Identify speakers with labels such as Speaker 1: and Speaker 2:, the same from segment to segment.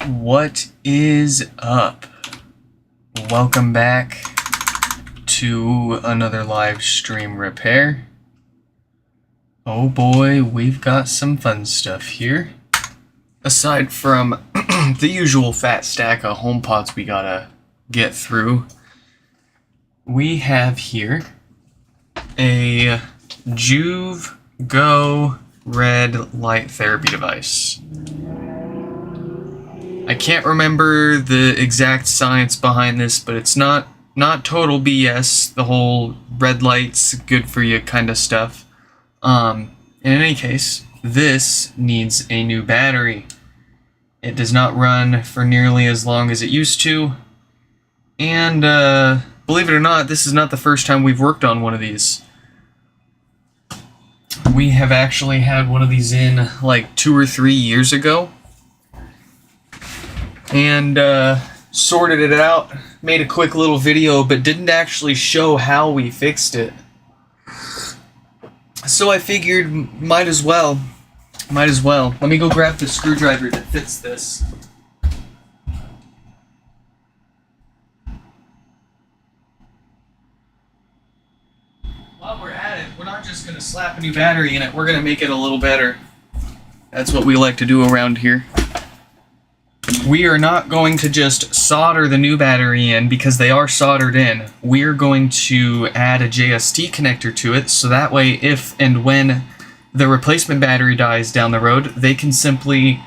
Speaker 1: What is up? Welcome back to another live stream repair. Oh boy, we've got some fun stuff here. Aside from the usual fat stack of HomePods we gotta get through, we have here a Joovv Go red light therapy device. I can't remember the exact science behind this, but it's not total BS, the whole red light's good for you kind of stuff. In any case, this needs a new battery. It does not run for nearly as long as it used to, and believe it or not, this is not the first time we've worked on one of these. We have actually had one of these in like 2 or 3 years ago, and sorted it out, made a quick little video, but didn't actually show how we fixed it. So I figured might as well. Let me go grab the screwdriver that fits this. While we're at it, we're not just going to slap a new battery in it, we're going to make it a little better. That's what we like to do around here. We are not going to just solder the new battery in because they are soldered in. We're going to add a JST connector to it, so that way if and when the replacement battery dies down the road, they can simply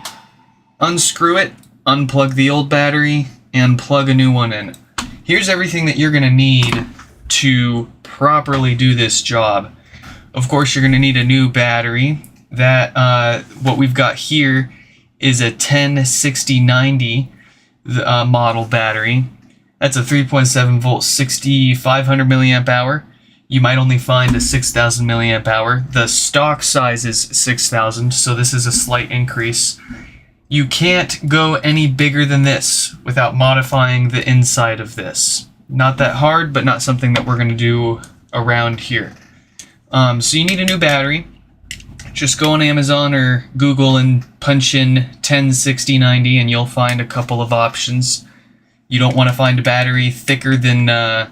Speaker 1: unscrew it, unplug the old battery, and plug a new one in. Here's everything that you're going to need to properly do this job. Of course, you're going to need a new battery. That what we've got here is a 106090 model battery. That's a 3.7 volt, 6500 milliamp hour. You might only find a 6000 milliamp hour. The stock size is 6000, so this is a slight increase. You can't go any bigger than this without modifying the inside of this. Not that hard, but not something that we're going to do around here. So you need a new battery. Just go on Amazon or Google and punch in 106090 and you'll find a couple of options. You don't want to find a battery thicker than that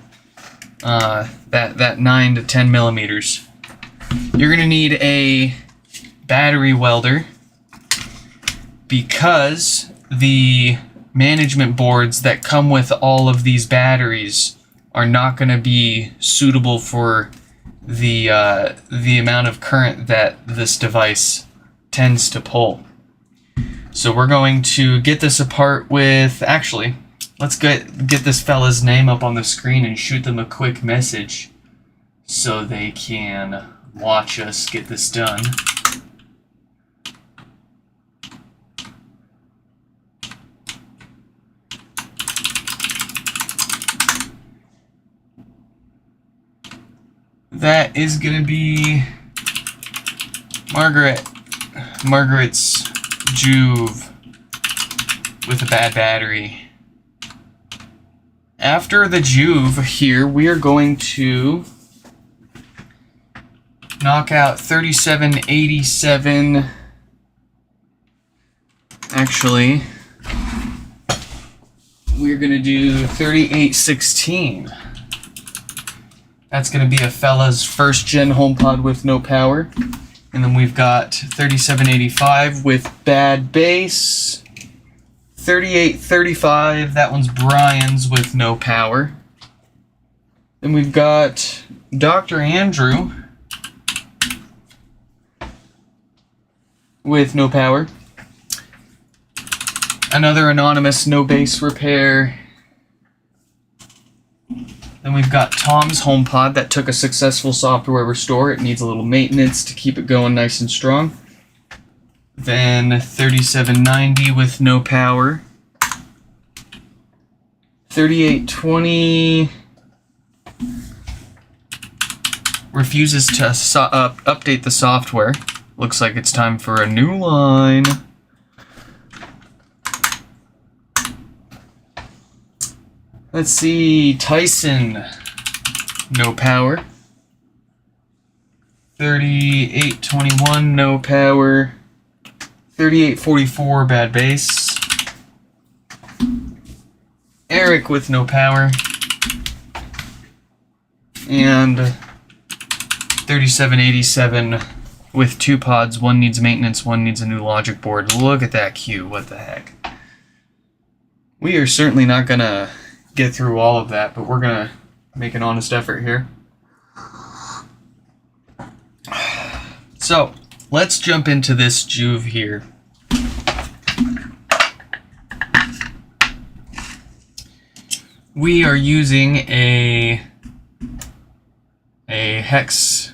Speaker 1: 9 to 10 millimeters. You're going to need a battery welder because the management boards that come with all of these batteries are not going to be suitable for the amount of current that this device tends to pull. So we're going to get this apart with, actually, let's get this fella's name up on the screen and shoot them a quick message so they can watch us get this done. That is going to be Margaret's Joovv with a bad battery. After the Joovv here, we are going to knock out 3787. Actually, we're going to do 3816. That's going to be a fella's first gen HomePod with no power. And then we've got 3785 with bad bass. 3835, that one's Brian's with no power. Then we've got Dr. Andrew with no power. Another anonymous no bass repair. Then we've got Tom's HomePod that took a successful software restore. It needs a little maintenance to keep it going nice and strong. Then 3790 with no power. 3820 refuses to update the software. Looks like it's time for a new line. Let's see, Tyson, no power. 3821, no power. 3844, bad bass. brick with no power. And 3787 with 2 pods. One needs maintenance, one needs a new logic board. Look at that queue, what the heck. We are certainly not gonna get through all of that, but we're gonna make an honest effort here. So, let's jump into this Joovv here. We are using a hex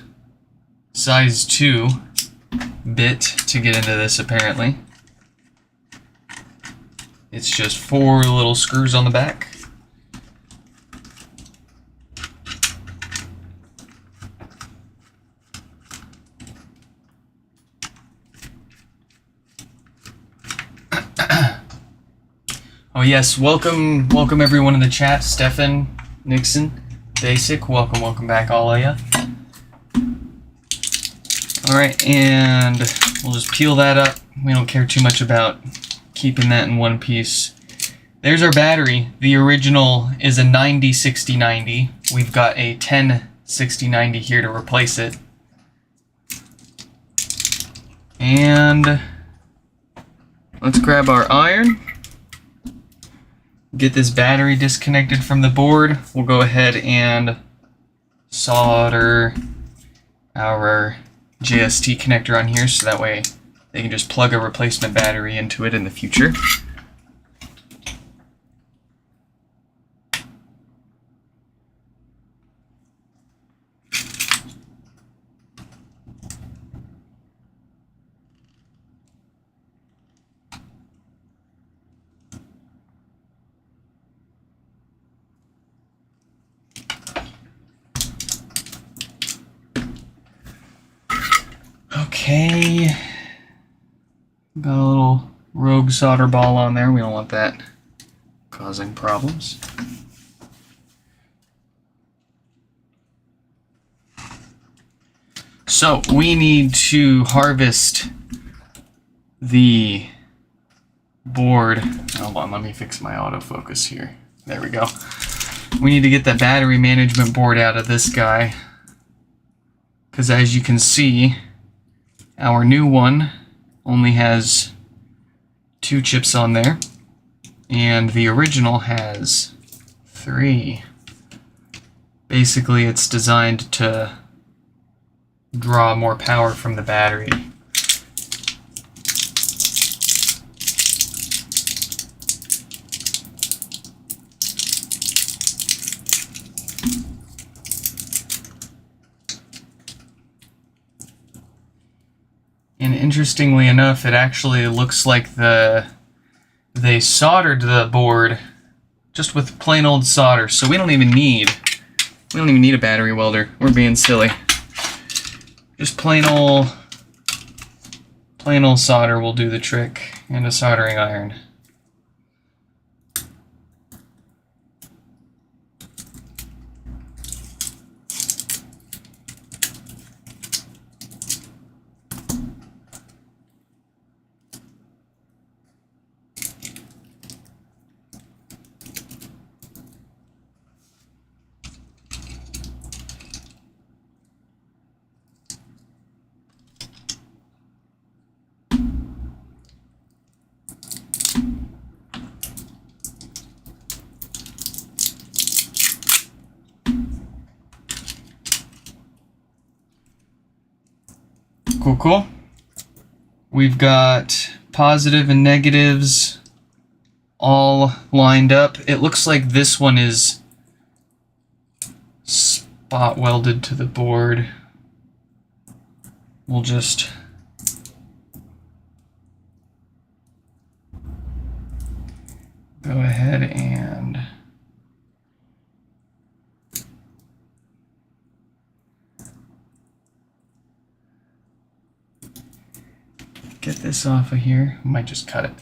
Speaker 1: size 2 bit to get into this, apparently. It's just 4 little screws on the back. Oh yes, welcome everyone in the chat. Stefan, Nixon, Basic, welcome back all of you. Alright, and we'll just peel that up. We don't care too much about keeping that in one piece. There's our battery. The original is a 90-60-90. We've got a 10-60-90 here to replace it. And let's grab our iron. Get this battery disconnected from the board. We'll go ahead and solder our JST connector on here so that way they can just plug a replacement battery into it in the future. Okay, got a little rogue solder ball on there. We don't want that causing problems. So we need to harvest the board. Hold on, let me fix my autofocus here. There we go. We need to get the battery management board out of this guy, because as you can see, our new one only has 2 chips on there, and the original has 3. Basically, it's designed to draw more power from the battery. And interestingly enough, it actually looks like they soldered the board just with plain old solder, so we don't even need a battery welder. We're being silly. Just plain old solder will do the trick, and a soldering iron. Cool. We've got positive and negatives all lined up. It looks like this one is spot welded to the board. We'll just go ahead and get this off of here. I might just cut it.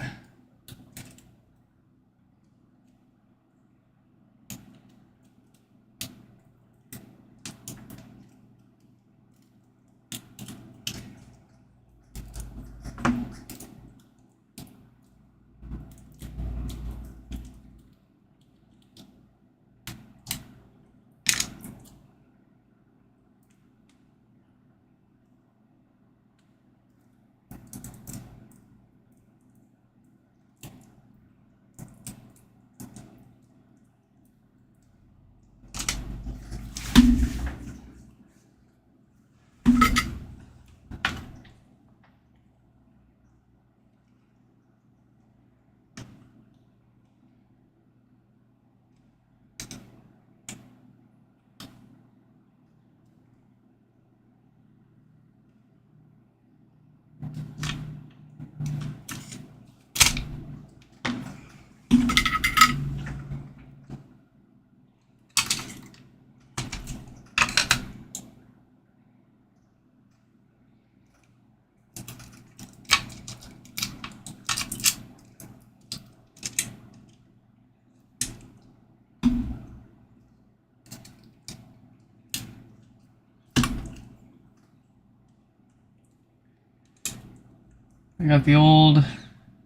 Speaker 1: I got the old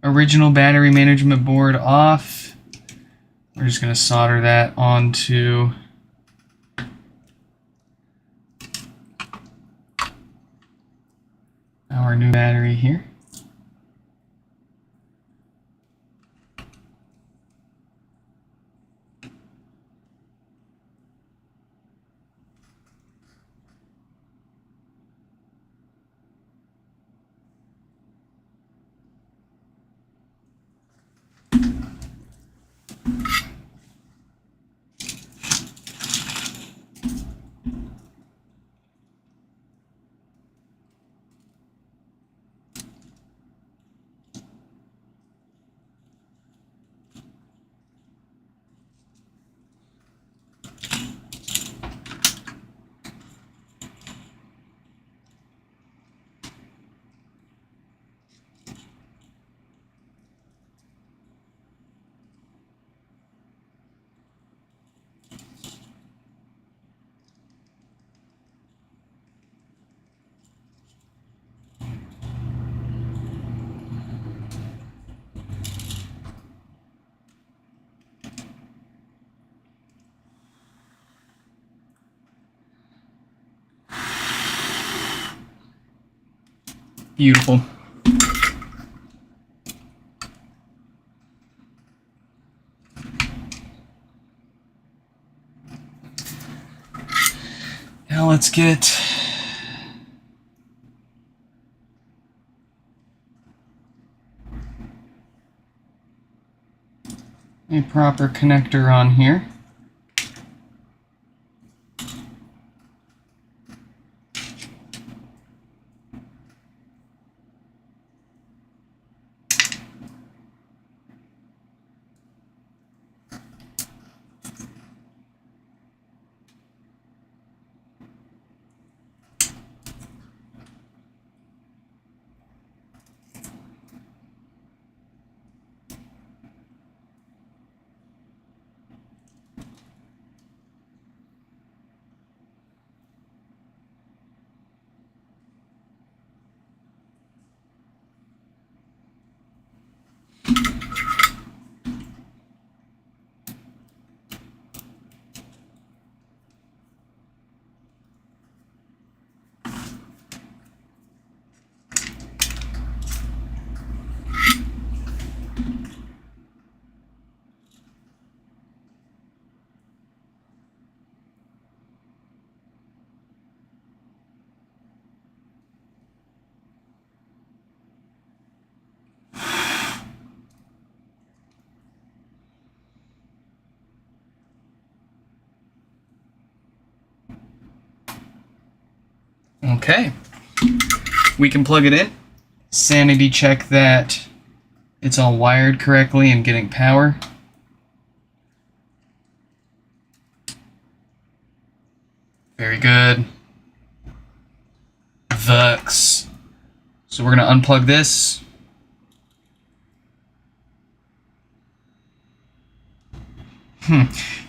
Speaker 1: original battery management board off. We're just going to solder that onto our new battery here. Beautiful. Now let's get a proper connector on here. Okay, we can plug it in, sanity check that it's all wired correctly and getting power. Very good. Vux. So we're going to unplug this.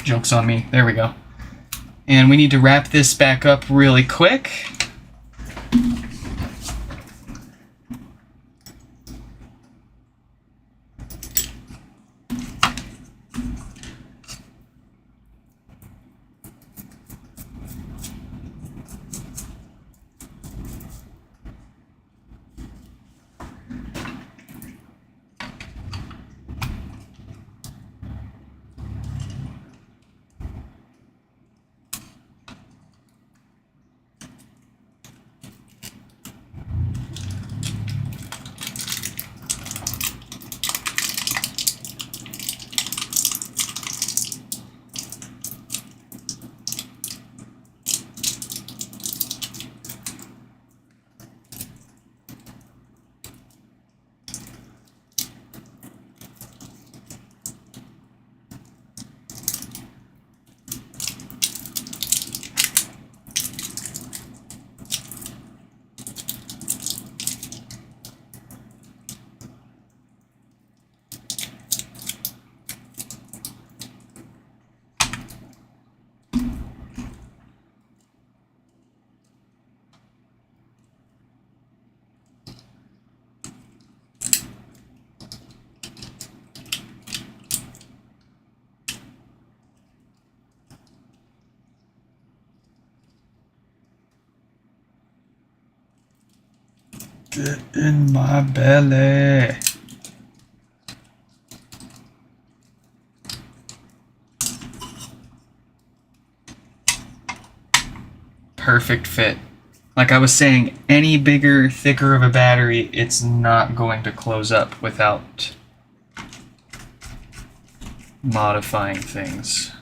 Speaker 1: Joke's on me. There we go. And we need to wrap this back up really quick. Get in my belly. Perfect fit. Like I was saying, any bigger, thicker of a battery, it's not going to close up without modifying things.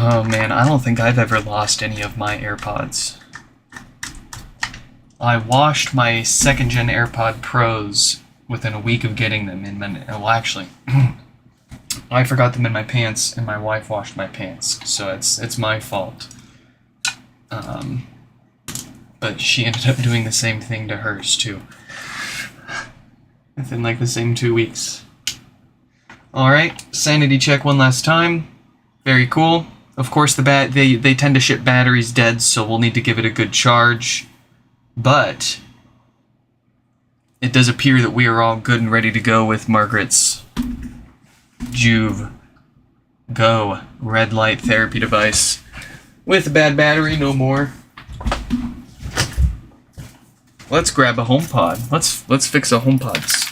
Speaker 1: Oh man, I don't think I've ever lost any of my AirPods. I washed my 2nd gen AirPod Pros within a week of getting them in my... Well, actually, I forgot them in my pants, and my wife washed my pants, so it's my fault. But she ended up doing the same thing to hers, too. Within, like, the same 2 weeks. Alright, sanity check one last time. Very cool. Of course, they tend to ship batteries dead, so we'll need to give it a good charge. But it does appear that we are all good and ready to go with Margaret's Joovv Go red light therapy device. With a bad battery, no more. Let's grab a HomePod. Let's fix a HomePod.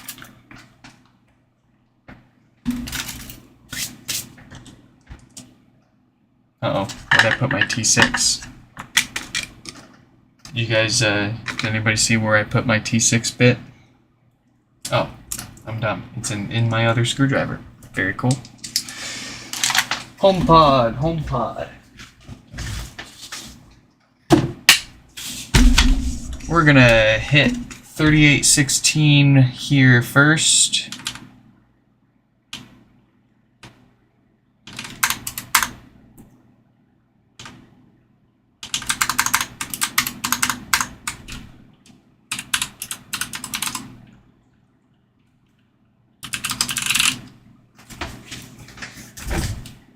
Speaker 1: Uh-oh, where'd I put my T6? You guys, did anybody see where I put my T6 bit? Oh, I'm dumb. It's in my other screwdriver. Very cool. HomePod. We're gonna hit 3816 here first.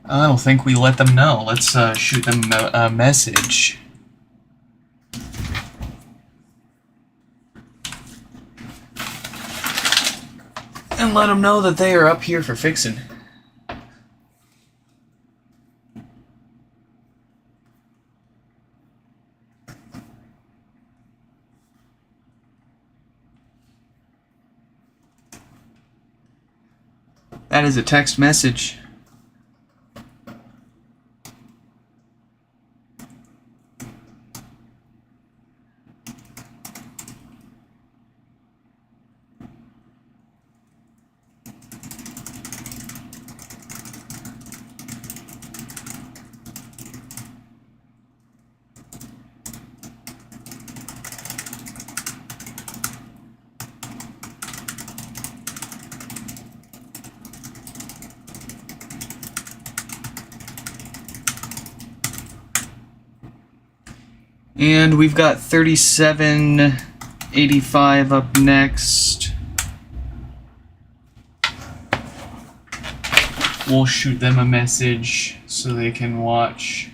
Speaker 1: I don't think we let them know. Let's shoot them a message. And let them know that they are up here for fixing. That is a text message. And we've got 3785 up next. We'll shoot them a message so they can watch.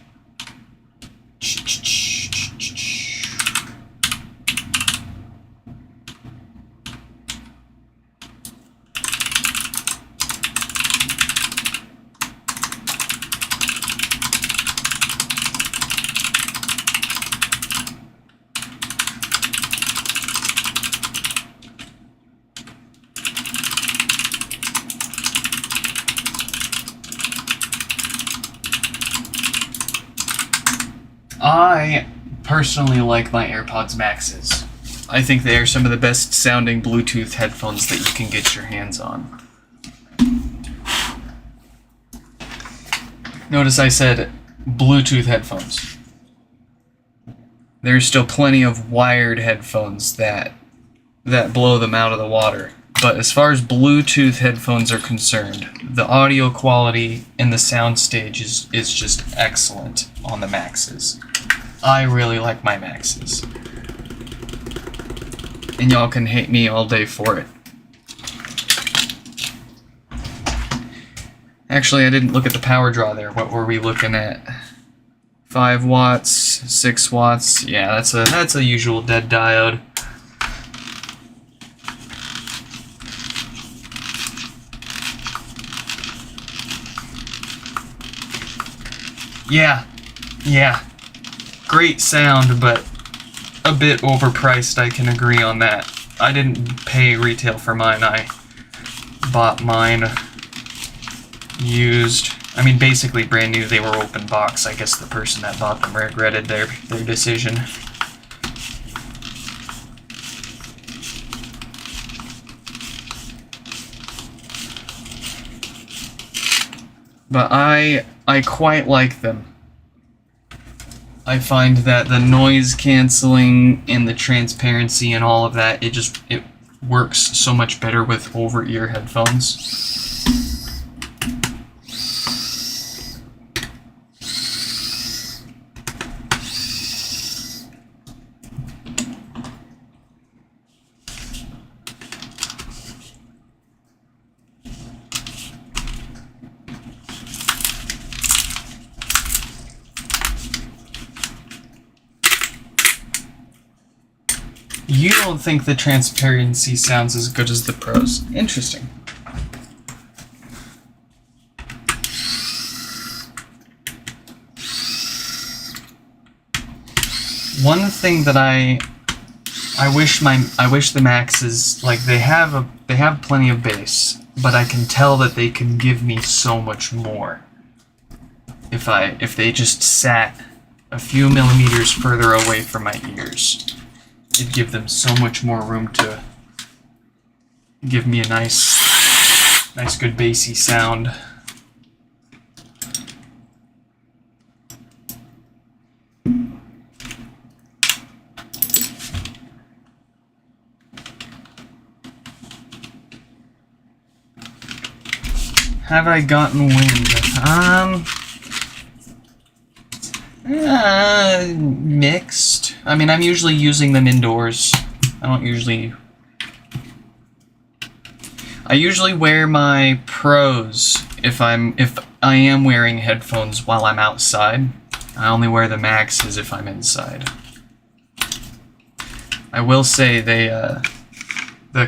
Speaker 1: I personally like my AirPods Maxes. I think they are some of the best sounding Bluetooth headphones that you can get your hands on. Notice I said Bluetooth headphones. There's still plenty of wired headphones that blow them out of the water. But as far as Bluetooth headphones are concerned, the audio quality and the sound stage is just excellent on the Maxes. I really like my Maxes. and y'all can hate me all day for it. Actually, I didn't look at the power draw there. What were we looking at? 5 watts, 6 watts. Yeah, that's a usual dead diode. Yeah. Great sound, but a bit overpriced, I can agree on that. I didn't pay retail for mine, I bought mine used. I mean, basically brand new, they were open box. I guess the person that bought them regretted their decision. But I quite like them. I find that the noise canceling and the transparency and all of that, it works so much better with over-ear headphones. You don't think the transparency sounds as good as the Pros? Interesting. One thing that I wish the Maxes, like, they have plenty of bass, but I can tell that they can give me so much more if they just sat a few millimeters further away from my ears. It'd give them so much more room to give me a nice good bassy sound. Have I gotten wind? Mixed. I mean, I'm usually using them indoors. I usually wear my Pros if I am wearing headphones while I'm outside. I only wear the Maxes if I'm inside. I will say the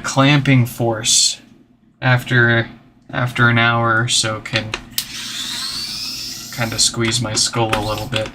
Speaker 1: clamping force after an hour or so can kind of squeeze my skull a little bit.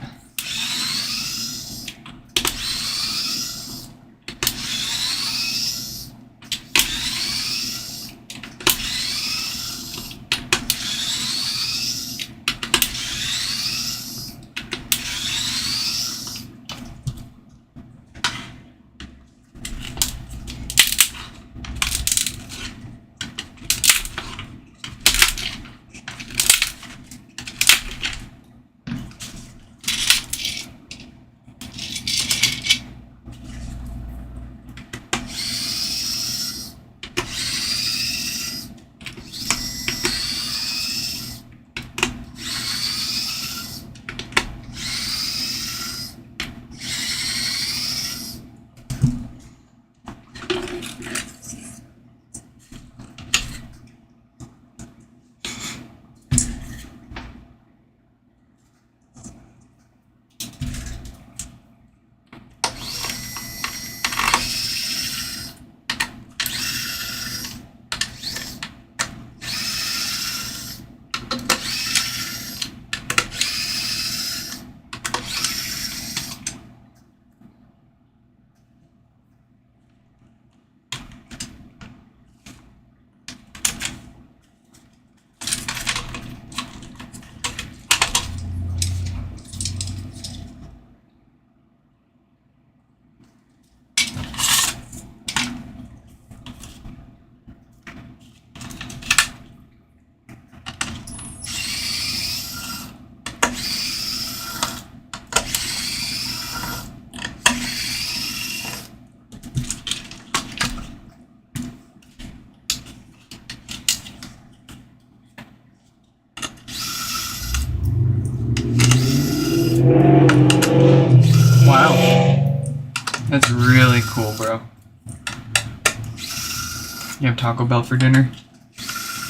Speaker 1: Taco Bell for dinner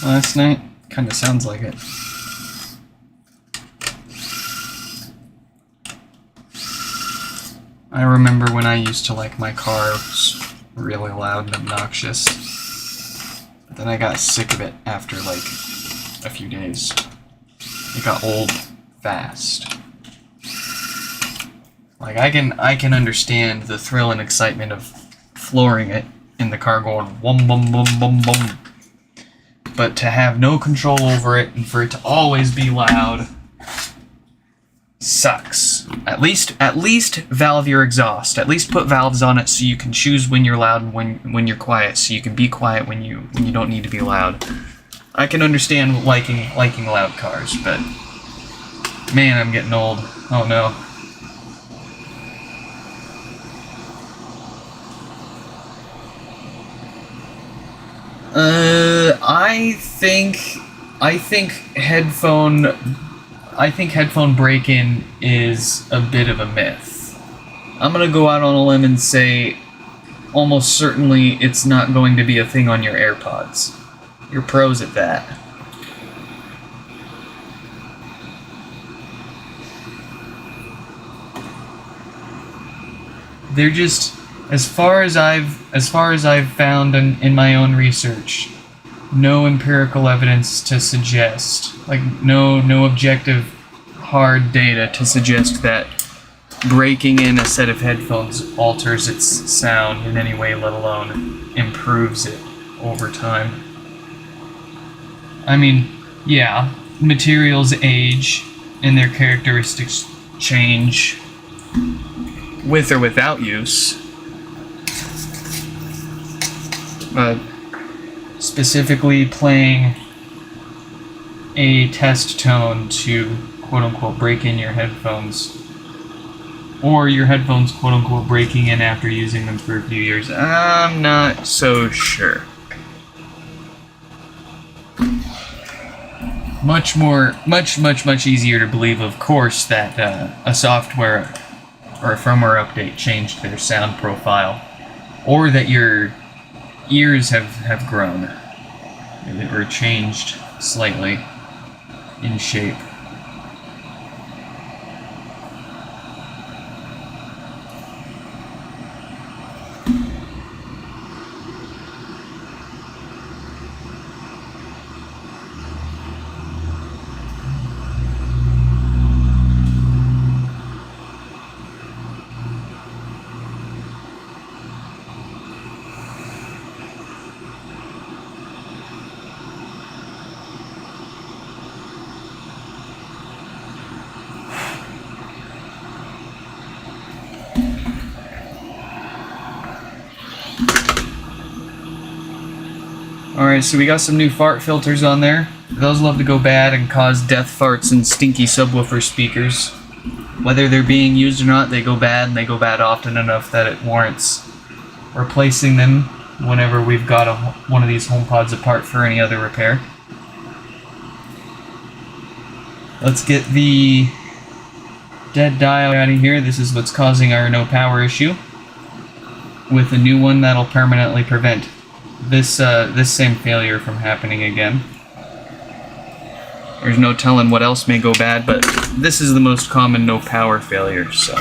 Speaker 1: last night. Kind of sounds like it. I remember when I used to like my car was really loud and obnoxious. But then I got sick of it after like a few days. It got old fast. Like I can understand the thrill and excitement of flooring it in the car going bum bum bum bum bum. But to have no control over it and for it to always be loud sucks. At least valve your exhaust. At least put valves on it so you can choose when you're loud and when you're quiet, so you can be quiet when you don't need to be loud. I can understand liking loud cars, but man, I'm getting old. Oh no. I think headphone break-in is a bit of a myth. I'm gonna go out on a limb and say almost certainly it's not going to be a thing on your AirPods. You're pros at that. They're just, as far as I've found in my own research, no empirical evidence to suggest, like no objective hard data to suggest that breaking in a set of headphones alters its sound in any way, let alone improves it over time. I mean, yeah, materials age and their characteristics change with or without use. But specifically playing a test tone to quote-unquote break in your headphones, or your headphones quote-unquote breaking in after using them for a few years, I'm not so sure. Much easier to believe, of course, that a software or a firmware update changed their sound profile, or that your ears have grown or changed slightly in shape. Alright, so we got some new fart filters on there. Those love to go bad and cause death farts and stinky subwoofer speakers. Whether they're being used or not, they go bad, and they go bad often enough that it warrants replacing them whenever we've got one of these HomePods apart for any other repair. Let's get the dead dial out of here. This is what's causing our no power issue, with a new one that'll permanently prevent this same failure from happening again. There's no telling what else may go bad, but this is the most common no power failure, so.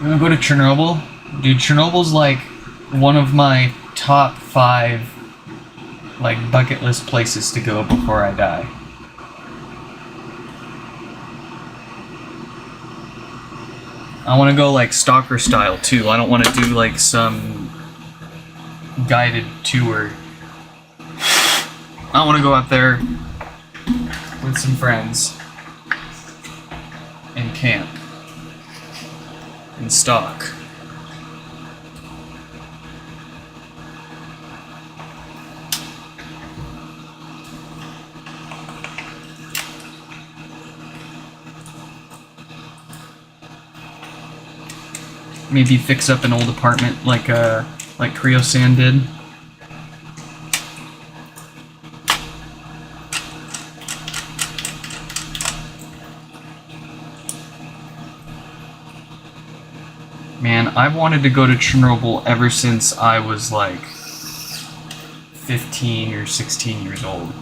Speaker 1: I'm gonna go to Chernobyl. Dude, Chernobyl's like one of my top 5 like bucket list places to go before I die. I want to go like stalker style too. I don't want to do like some guided tour. I want to go out there with some friends and camp and stalk. maybe fix up an old apartment like Creo-San did. Man, I've wanted to go to Chernobyl ever since I was like 15 or 16 years old.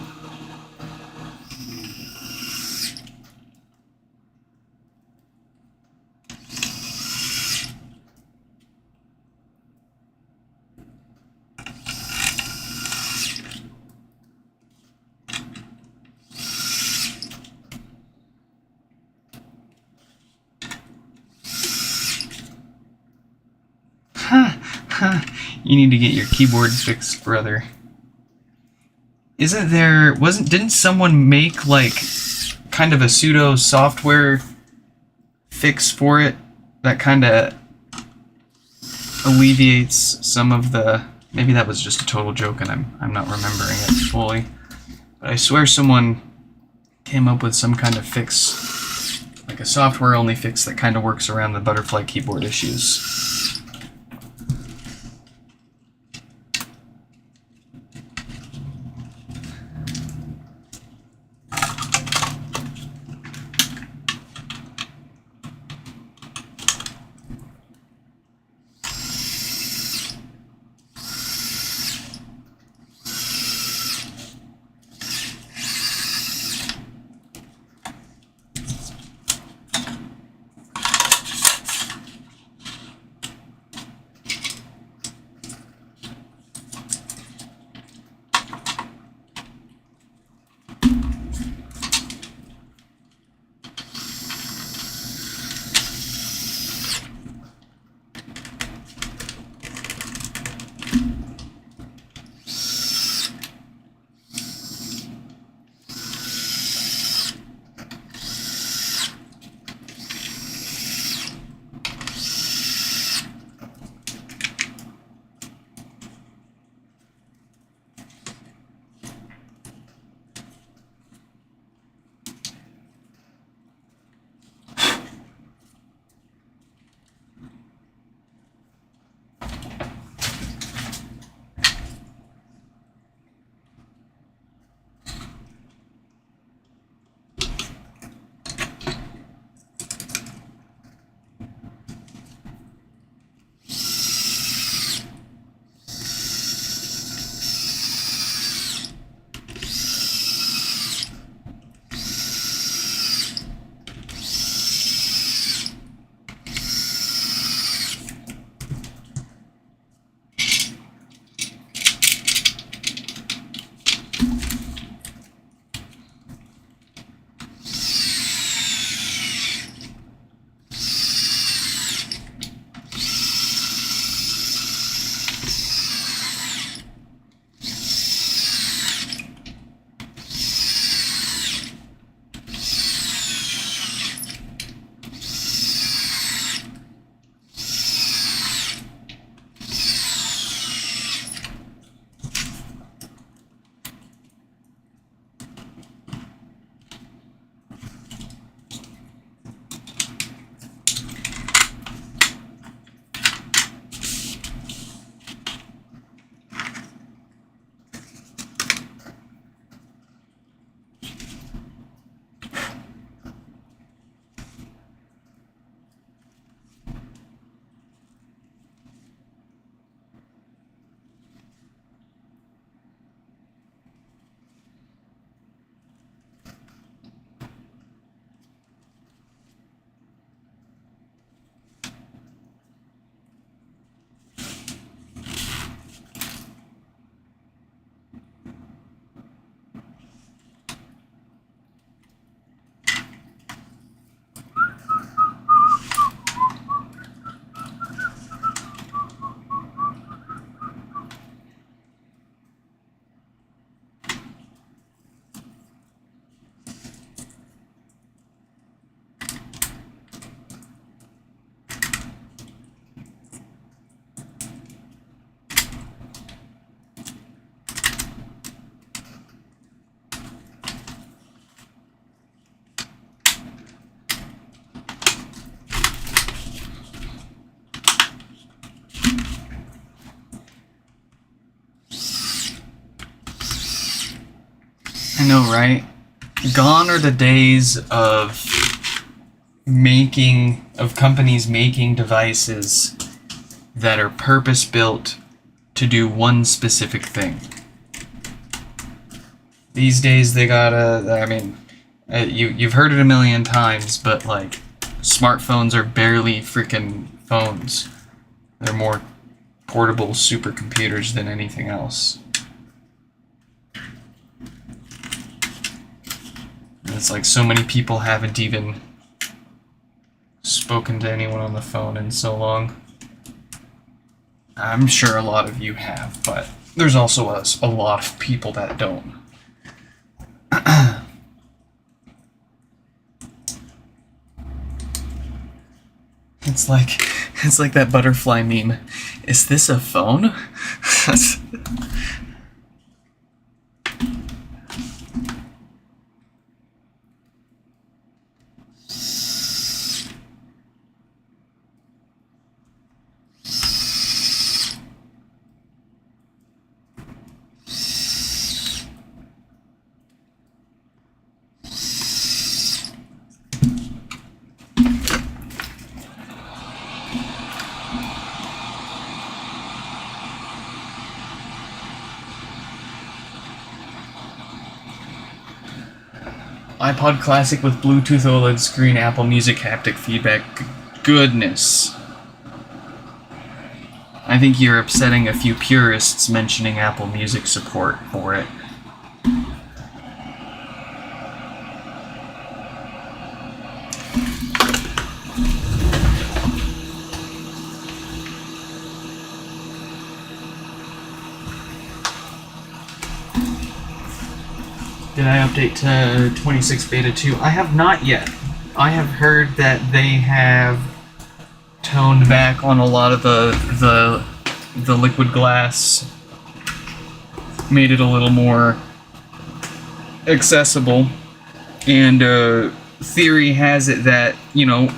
Speaker 1: You need to get your keyboard fixed, brother. Didn't someone make like kind of a pseudo software fix for it that kind of alleviates some of the, maybe that was just a total joke and I'm not remembering it fully, but I swear someone came up with some kind of fix, like a software only fix that kind of works around the butterfly keyboard issues. I know, right? Gone are the days of companies making devices that are purpose-built to do one specific thing. These days they gotta, I mean, you've heard it a million times, but like, smartphones are barely freaking phones. They're more portable supercomputers than anything else. And it's like so many people haven't even spoken to anyone on the phone in so long. I'm sure a lot of you have, but there's also a lot of people that don't. It's like that butterfly meme. Is this a phone? iPod Classic with Bluetooth OLED screen, Apple Music haptic feedback. Goodness. I think you're upsetting a few purists mentioning Apple Music support for it. Did I update to 26 beta 2? I have not yet. I have heard that they have toned back on a lot of the liquid glass, made it a little more accessible, and theory has it that, you know,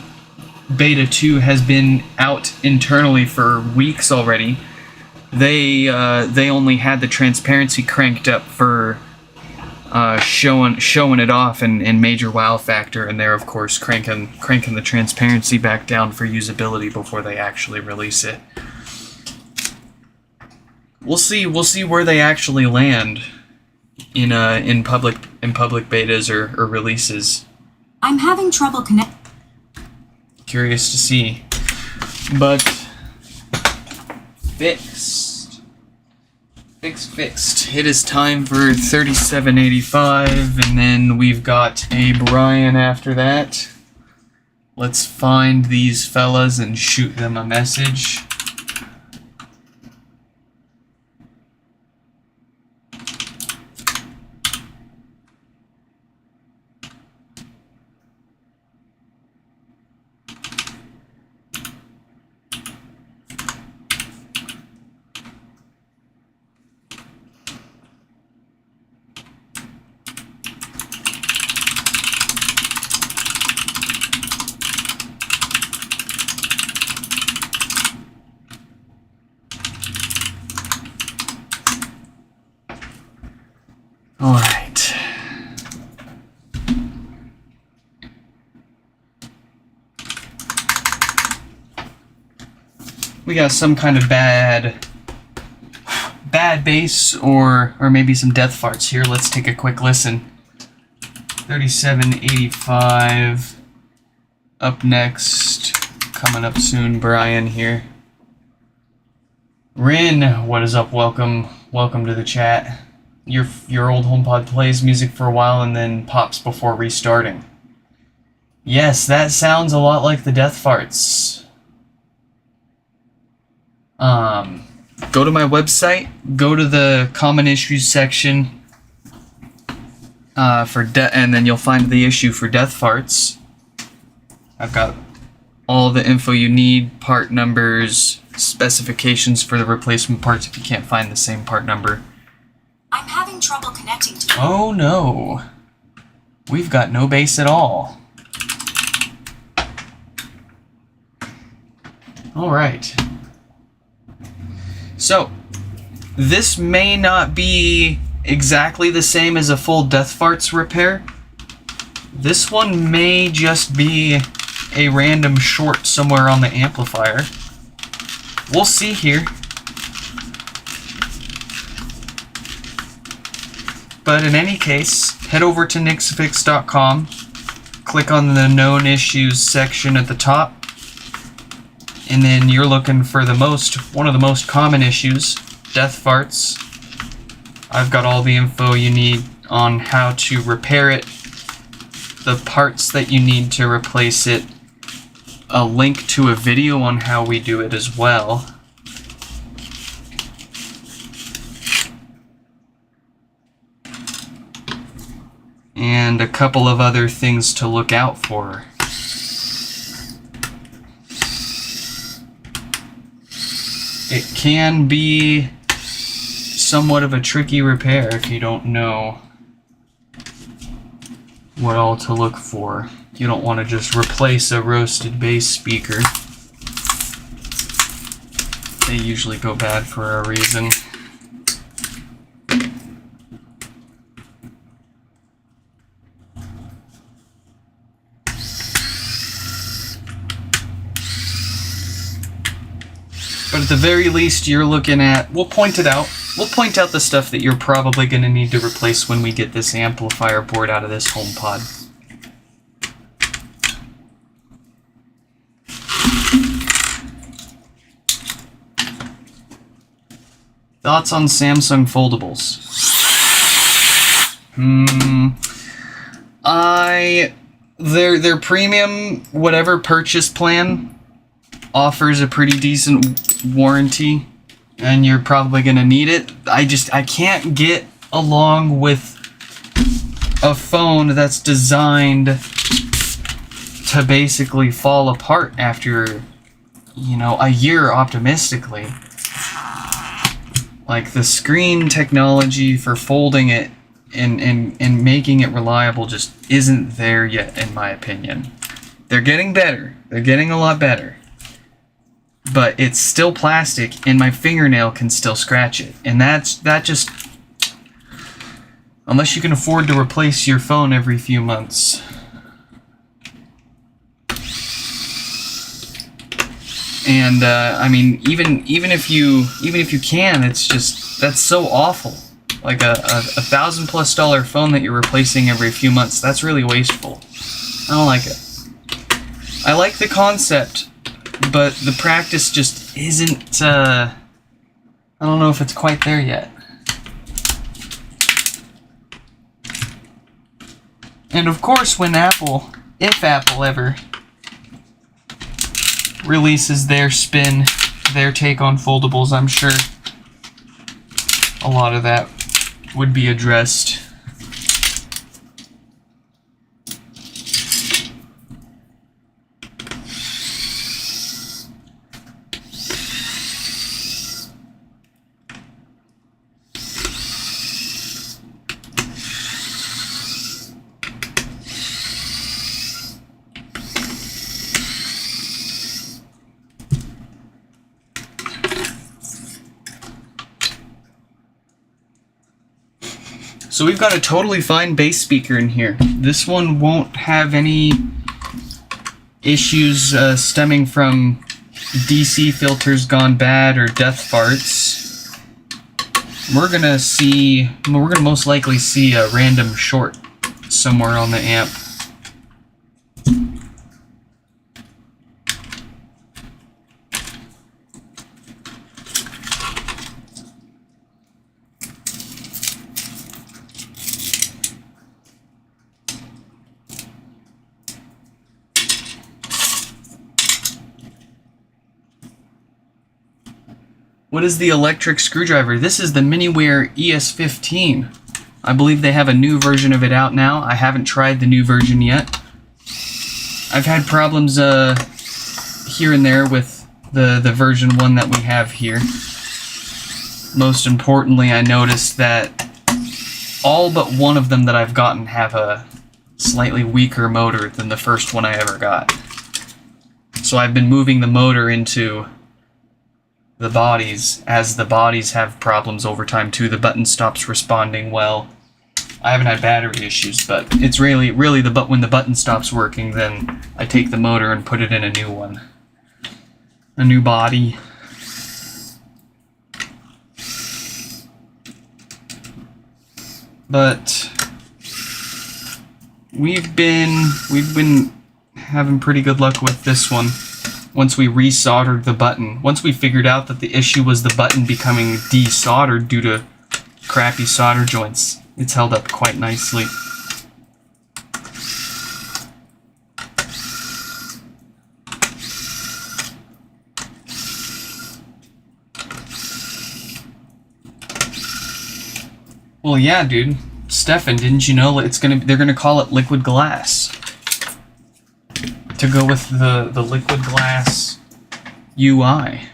Speaker 1: beta 2 has been out internally for weeks already. They only had the transparency cranked up for showing it off in major wow factor, and they're of course cranking the transparency back down for usability before they actually release it. We'll see where they actually land in public betas or releases.
Speaker 2: I'm having trouble connecting.
Speaker 1: Curious to see, but fixed. It is time for 3785, and then we've got a Brian after that. Let's find these fellas and shoot them a message. All right. We got some kind of bad bass or maybe some death farts here. Let's take a quick listen. 3785 up next. Coming up soon, Brian here. Rin, what is up? Welcome to the chat. Your old HomePod plays music for a while and then pops before restarting. Yes, that sounds a lot like the death farts. Go to my website, go to the common issues section, and then you'll find the issue for death farts. I've got all the info you need, part numbers, specifications for the replacement parts if you can't find the same part number.
Speaker 2: I'm having trouble connecting to you.
Speaker 1: Oh no. We've got no bass at all. Alright. So, this may not be exactly the same as a full death farts repair. This one may just be a random short somewhere on the amplifier. We'll see here. But in any case, head over to nixfix.com, click on the known issues section at the top, and then you're looking for one of the most common issues, death farts. I've got all the info you need on how to repair it, the parts that you need to replace it, a link to a video on how we do it as well. And a couple of other things to look out for. It can be somewhat of a tricky repair if you don't know what all to look for. You don't want to just replace a roasted bass speaker. They usually go bad for a reason. But at the very least, you're looking at, we'll point out the stuff that you're probably going to need to replace when we get this amplifier board out of this HomePod. Thoughts on Samsung foldables? Their premium whatever purchase plan offers a pretty decent warranty, and you're probably gonna need it. I can't get along with a phone that's designed to basically fall apart after, a year optimistically. Like, the screen technology for folding it and making it reliable just isn't there yet, in my opinion. They're getting better. They're getting a lot better. But it's still plastic, and my fingernail can still scratch it. And that just... Unless you can afford to replace your phone every few months. And I mean, even if you can, it's just, that's so awful. Like a $1,000+ phone that you're replacing every few months, that's really wasteful. I don't like it. I like the concept, but the practice just isn't. I don't know if it's quite there yet. And of course, when if Apple ever releases their spin, their take on foldables, I'm sure a lot of that would be addressed. So we've got a totally fine bass speaker in here. This one won't have any issues stemming from DC filters gone bad or death farts. We're gonna most likely see a random short somewhere on the amp. What is the electric screwdriver? This is the Miniware ES15. I believe they have a new version of it out now. I haven't tried the new version yet. I've had problems here and there with the version 1 that we have here. Most importantly, I noticed that all but one of them that I've gotten have a slightly weaker motor than the first one I ever got. So I've been moving the motor into the bodies. As the bodies have problems over time too, the button stops responding well. I haven't had battery issues, but it's really when the button stops working, then I take the motor and put it in a new one. A new body. But we've been having pretty good luck with this one. Once we resoldered the button, once we figured out that the issue was the button becoming desoldered due to crappy solder joints, it's held up quite nicely. Well, yeah, dude. Stefan, didn't you know they're gonna call it liquid glass to go with the liquid glass UI.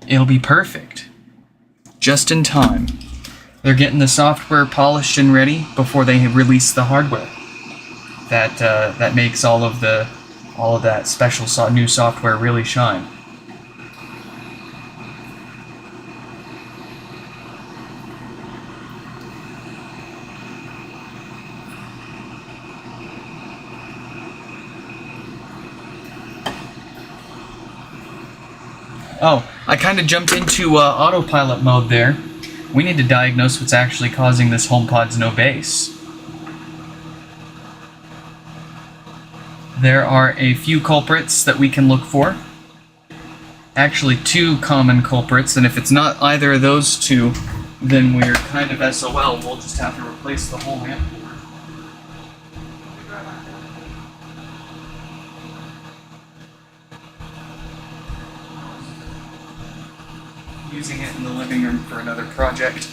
Speaker 1: It'll be perfect. Just in time. They're getting the software polished and ready before they release the hardware. That makes all of that special new software really shine. Oh, I kind of jumped into autopilot mode there. We need to diagnose what's actually causing this HomePod's no bass. There are a few culprits that we can look for. Actually, two common culprits, and if it's not either of those two, then we're kind of SOL. We'll just have to replace the whole amp board. Using it in the living room for another project.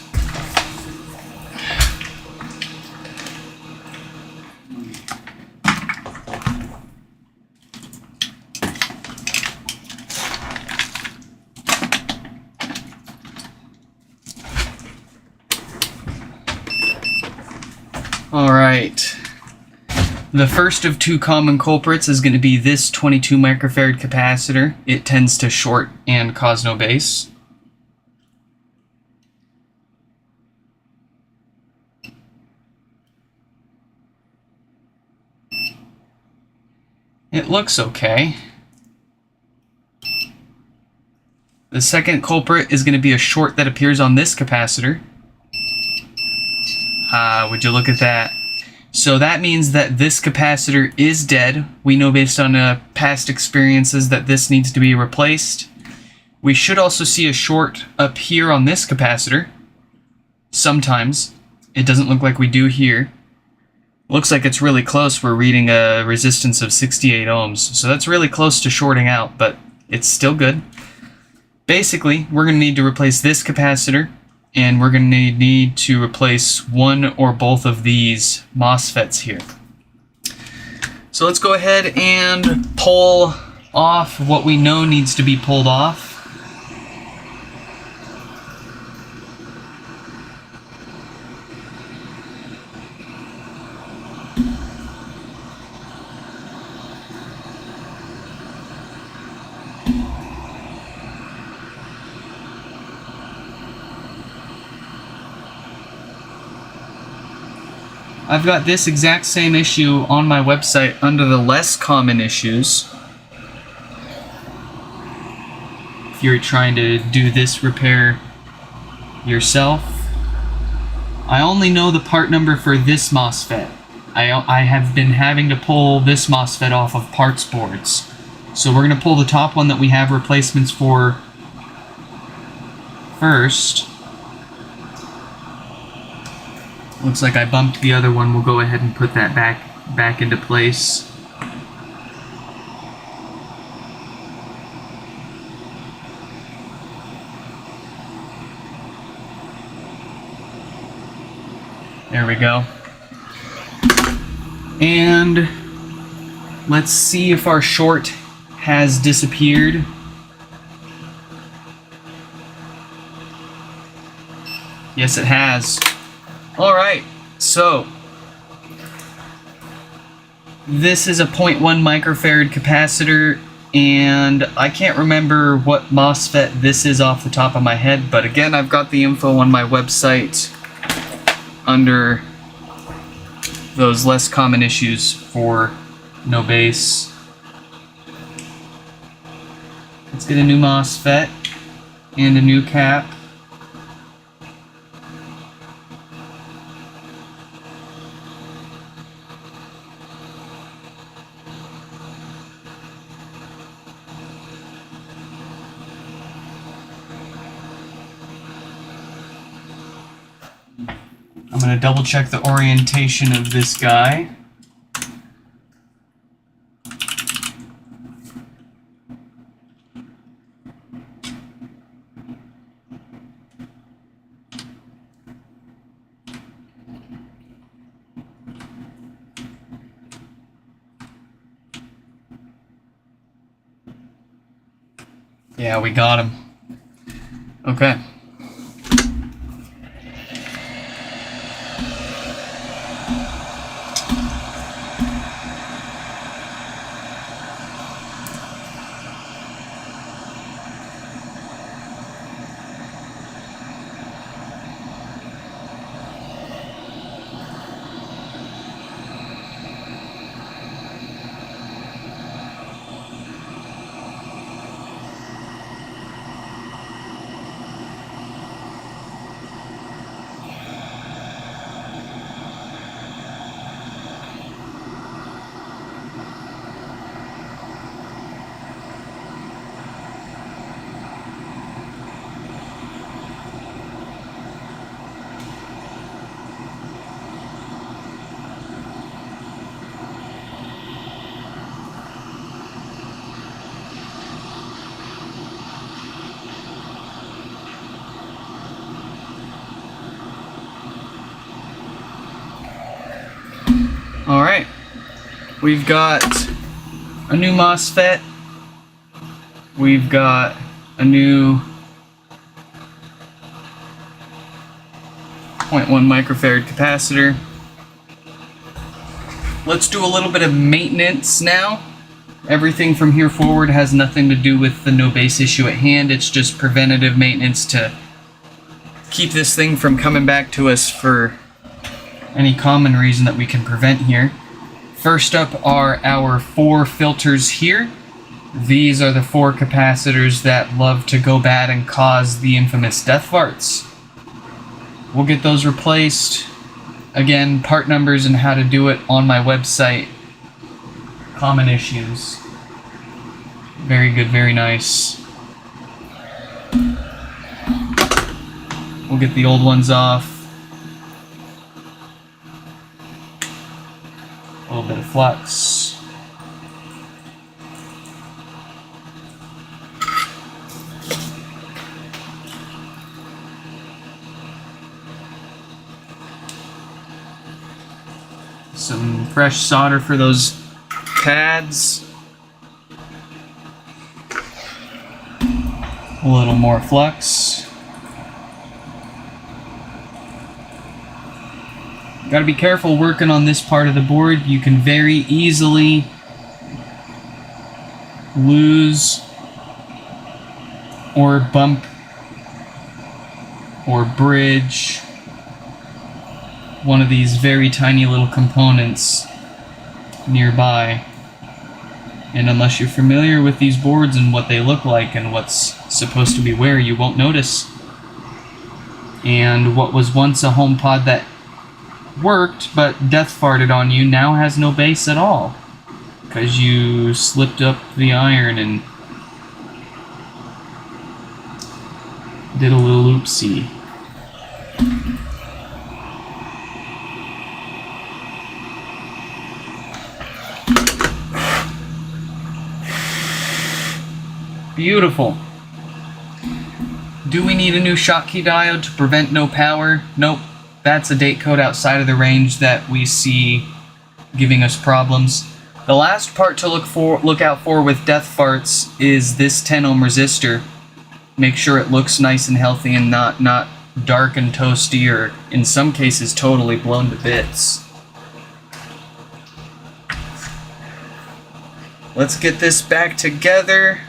Speaker 1: Alright. The first of two common culprits is going to be this 22 microfarad capacitor. It tends to short and cause no bass. It looks okay. The second culprit is going to be a short that appears on this capacitor. Would you look at that? So that means that this capacitor is dead. We know based on past experiences that this needs to be replaced. We should also see a short up here on this capacitor. Sometimes. It doesn't look like we do here. Looks like it's really close. We're reading a resistance of 68 ohms. So that's really close to shorting out, but it's still good. Basically, we're going to need to replace this capacitor, and we're going to need to replace one or both of these MOSFETs here. So let's go ahead and pull off what we know needs to be pulled off. I've got this exact same issue on my website under the less common issues. If you're trying to do this repair yourself. I only know the part number for this MOSFET. I have been having to pull this MOSFET off of parts boards. So we're going to pull the top one that we have replacements for first. Looks like I bumped the other one. We'll go ahead and put that back into place. There we go. And let's see if our short has disappeared. Yes, it has. Alright, so this is a 0.1 microfarad capacitor. And I can't remember what MOSFET this is off the top of my head, but again, I've got the info on my website under those less common issues for no base. Let's get a new MOSFET and a new cap. I'm going to double check the orientation of this guy. Yeah, we got him. Okay. Alright, we've got a new MOSFET, we've got a new 0.1 microfarad capacitor. Let's do a little bit of maintenance now. Everything from here forward has nothing to do with the no base issue at hand, it's just preventative maintenance to keep this thing from coming back to us for any common reason that we can prevent here. First up are our 4 filters here. These are the 4 capacitors that love to go bad and cause the infamous death farts. We'll get those replaced. Again, part numbers and how to do it on my website. Common issues. Very good, very nice. We'll get the old ones off. A little bit of flux. Some fresh solder for those pads. A little more flux. Got to be careful working on this part of the board. You can very easily lose or bump or bridge one of these very tiny little components nearby. And unless you're familiar with these boards and what they look like and what's supposed to be where, you won't notice. And what was once a HomePod that worked but death farted on you now has no base at all because you slipped up the iron and did a little oopsie. Beautiful. Do we need a new Schottky diode to prevent no power? Nope. That's a date code outside of the range that we see giving us problems. The last part to look out for with death farts is this 10 ohm resistor. Make sure it looks nice and healthy and not dark and toasty, or in some cases totally blown to bits. let's get this back together.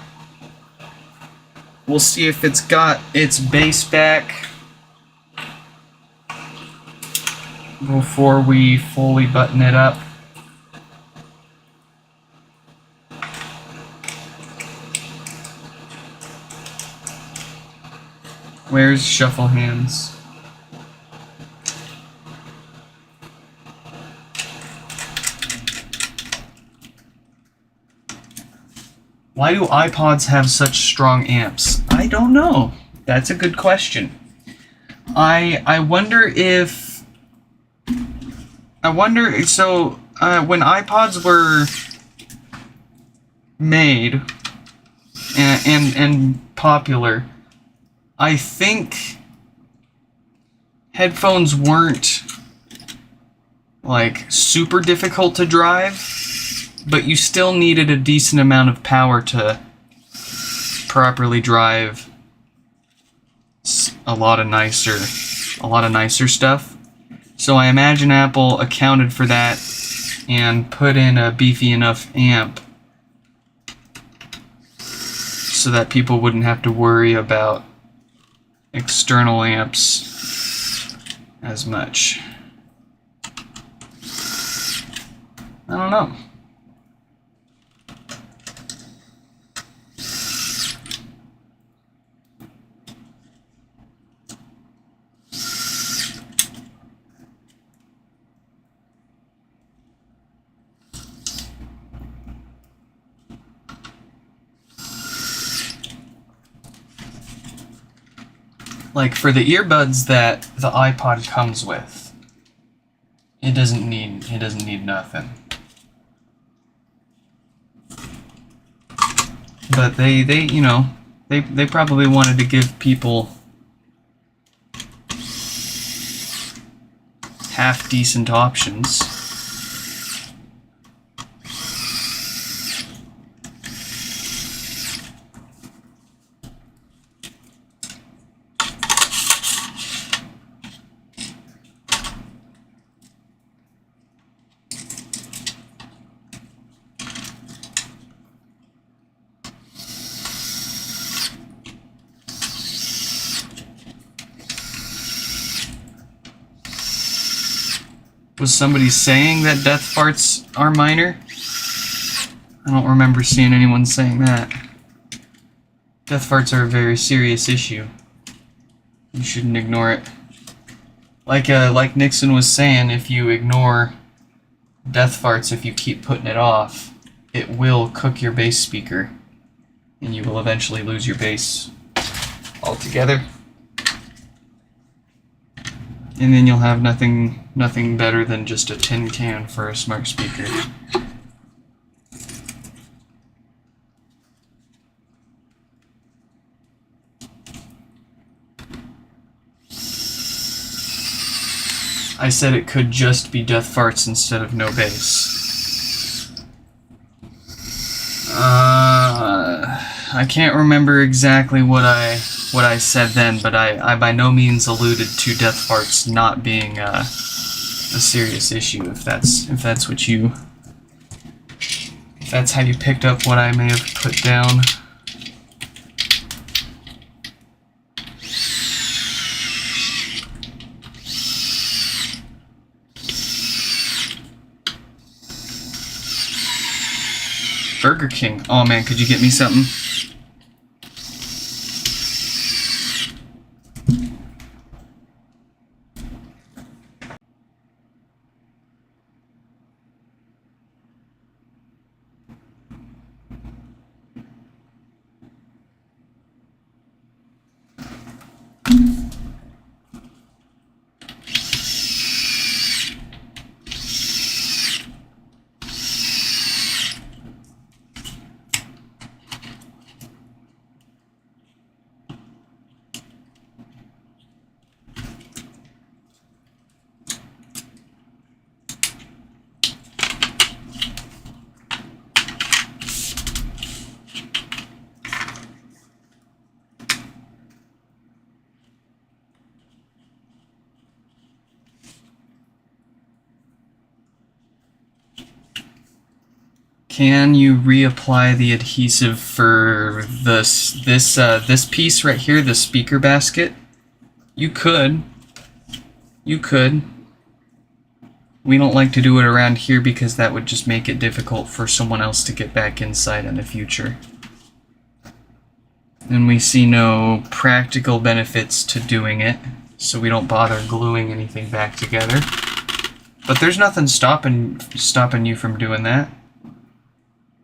Speaker 1: We'll see if it's got its bass back before we fully button it up. Where's Shuffle Hands? Why do iPods have such strong amps? I don't know. That's a good question. I wonder so when iPods were made and popular, I think headphones weren't like super difficult to drive, but you still needed a decent amount of power to properly drive a lot of nicer stuff. So I imagine Apple accounted for that and put in a beefy enough amp so that people wouldn't have to worry about external amps as much. I don't know. Like for the earbuds that the iPod comes with, it doesn't need nothing. But they probably wanted to give people half decent options. Was somebody saying that death farts are minor? I don't remember seeing anyone saying that. Death farts are a very serious issue. You shouldn't ignore it. Like Nixon was saying, if you ignore death farts, if you keep putting it off, it will cook your bass speaker, and you will eventually lose your bass altogether. And then you'll have nothing better than just a tin can for a smart speaker. I said it could just be death farts instead of no bass. I can't remember exactly what I said then, but I by no means alluded to death farts not being a serious issue. If that's how you picked up what I may have put down. Burger King. Oh man, could you get me something? Can you reapply the adhesive for this piece right here, the speaker basket? You could. You could. We don't like to do it around here because that would just make it difficult for someone else to get back inside in the future. And we see no practical benefits to doing it, so we don't bother gluing anything back together. But there's nothing stopping you from doing that.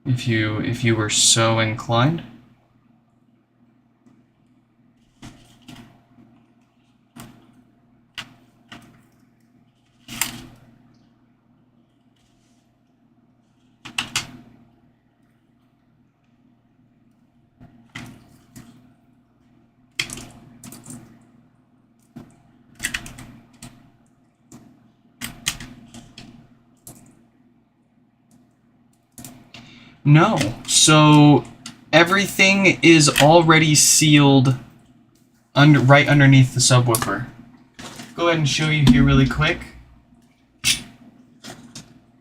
Speaker 1: If you were so inclined. No. So everything is already sealed right underneath the subwoofer. Go ahead and show you here really quick.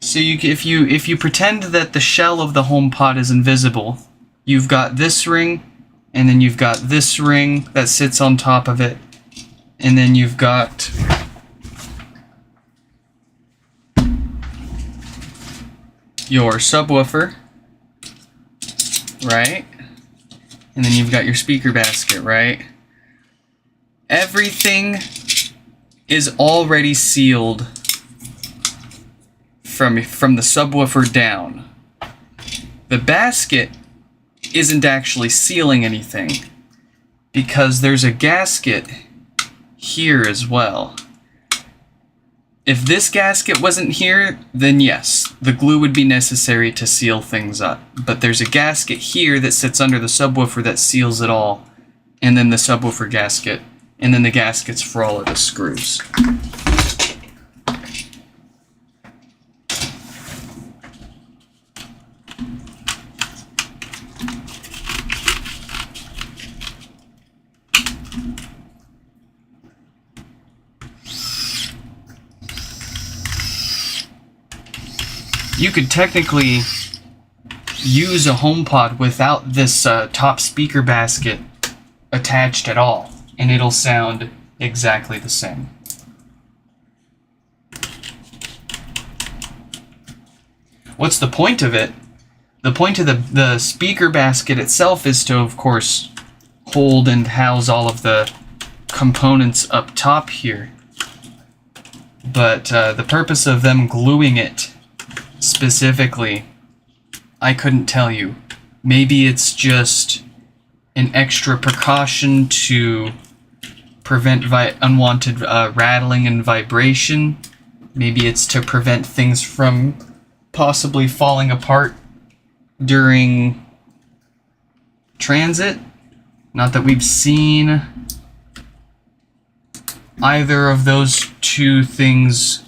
Speaker 1: So if you pretend that the shell of the HomePod is invisible, you've got this ring, and then you've got this ring that sits on top of it, and then you've got your subwoofer. Right? And then you've got your speaker basket, right? Everything is already sealed from the subwoofer down. The basket isn't actually sealing anything because there's a gasket here as well. If this gasket wasn't here, then yes, the glue would be necessary to seal things up. But there's a gasket here that sits under the subwoofer that seals it all, and then the subwoofer gasket, and then the gaskets for all of the screws. You could technically use a HomePod without this top speaker basket attached at all, and it'll sound exactly the same. What's the point of it? The point of the speaker basket itself is to, of course, hold and house all of the components up top here. But the purpose of them gluing it specifically, I couldn't tell you. Maybe it's just an extra precaution to prevent unwanted rattling and vibration. Maybe it's to prevent things from possibly falling apart during transit. Not that we've seen either of those two things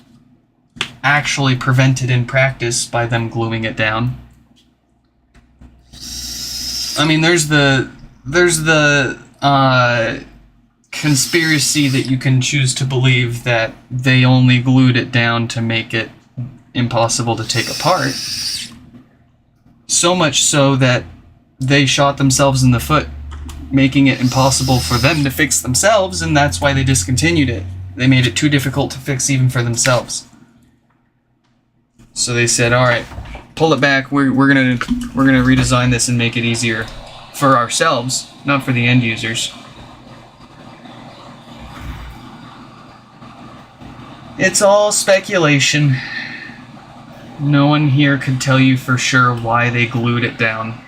Speaker 1: actually prevented in practice by them gluing it down. I mean, there's the conspiracy that you can choose to believe that they only glued it down to make it impossible to take apart. So much so that they shot themselves in the foot, making it impossible for them to fix themselves, and that's why they discontinued it. They made it too difficult to fix even for themselves. So they said, all right, pull it back. We're gonna redesign this and make it easier for ourselves, not for the end users. It's all speculation. No one here could tell you for sure why they glued it down.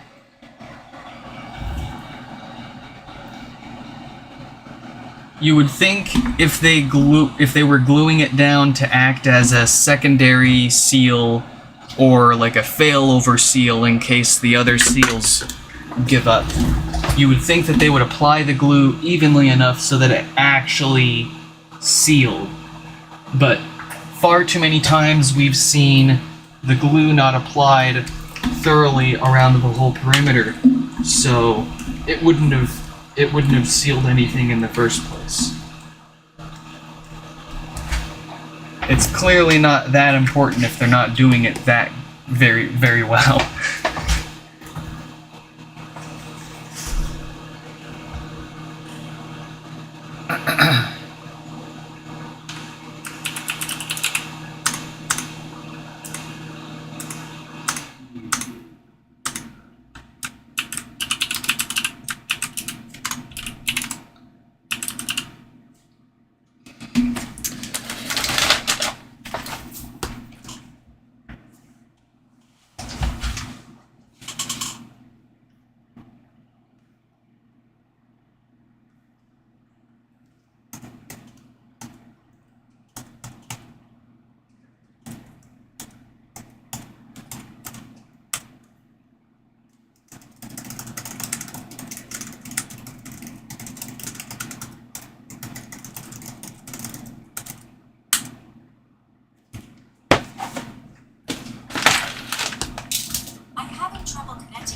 Speaker 1: You would think if they were gluing it down to act as a secondary seal or like a failover seal in case the other seals give up, you would think that they would apply the glue evenly enough so that it actually sealed. But far too many times we've seen the glue not applied thoroughly around the whole perimeter, so it wouldn't have sealed anything in the first place. It's clearly not that important if they're not doing it that very, very well.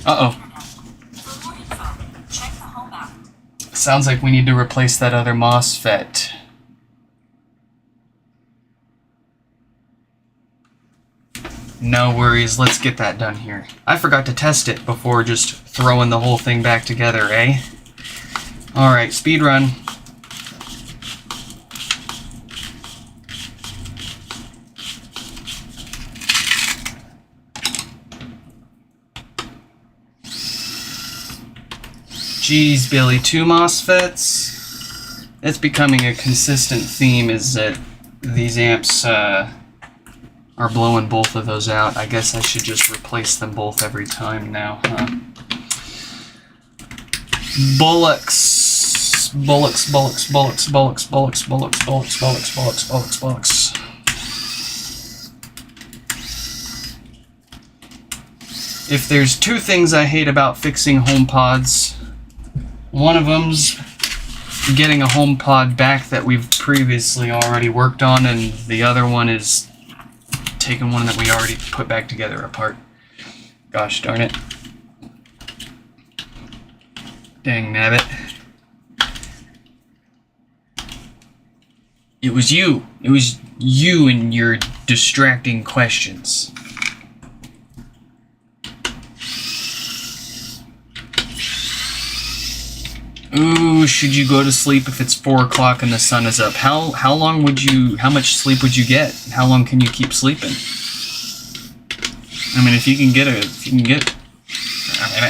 Speaker 1: Uh-oh.
Speaker 2: For more info, check the home app.
Speaker 1: Sounds like we need to replace that other MOSFET. No worries, let's get that done here. I forgot to test it before just throwing the whole thing back together, eh? Alright, speed run. Geez, Billy, 2 MOSFETs? It's becoming a consistent theme is that these amps are blowing both of those out. I guess I should just replace them both every time now, huh? Bullocks. Bullocks, bullocks, bullocks, bullocks, bullocks, bullocks, bullocks, bullocks, bullocks, bullocks, bullocks. If there's 2 things I hate about fixing HomePods, one of them's getting a HomePod back that we've previously already worked on, and the other one is taking one that we already put back together apart. Gosh darn it. Dang nabbit. It was you. It was you and your distracting questions. Ooh, should you go to sleep if it's 4 o'clock and the sun is up? How much sleep would you get? How long can you keep sleeping? I mean, if you can get, I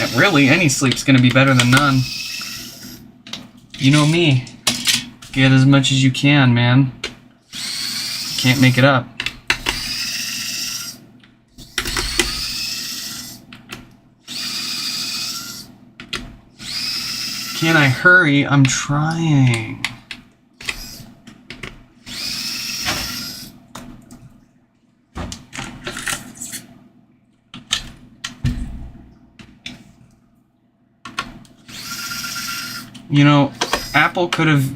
Speaker 1: mean, really, any sleep's gonna be better than none. You know me. Get as much as you can, man. Can't make it up. Can I hurry? I'm trying. You know, Apple could have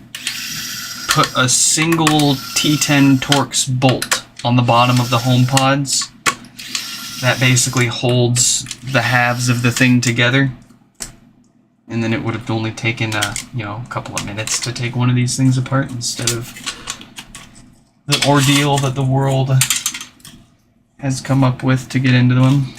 Speaker 1: put a single T10 Torx bolt on the bottom of the HomePods that basically holds the halves of the thing together. And then it would have only taken, a couple of minutes to take one of these things apart instead of the ordeal that the world has come up with to get into them.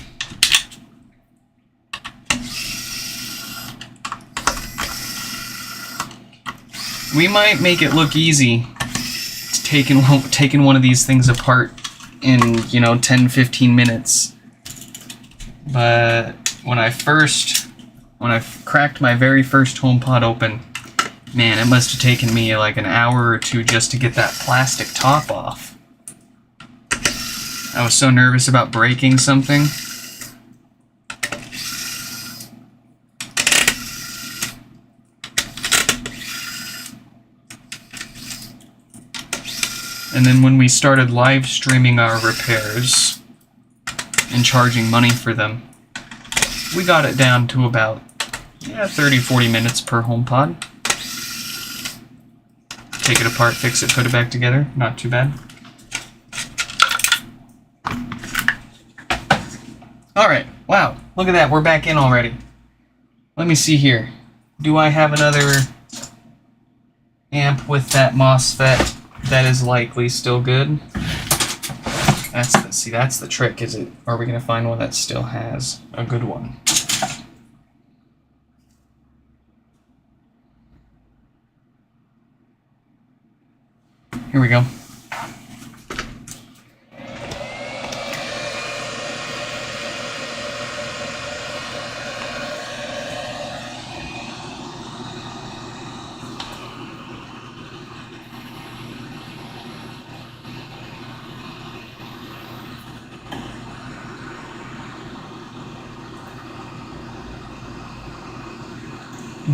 Speaker 1: We might make it look easy taking one of these things apart in, 10-15 minutes. But when I cracked my very first HomePod open, man, it must have taken me like an hour or 2 just to get that plastic top off. I was so nervous about breaking something. And then when we started live streaming our repairs and charging money for them, we got it down to about 30-40 minutes per HomePod. Take it apart, fix it, put it back together. Not too bad. Alright, wow, look at that, we're back in already. Let me see here. Do I have another amp with that MOSFET that is likely still good? That's the trick. Are we gonna find one that still has a good one? Here we go.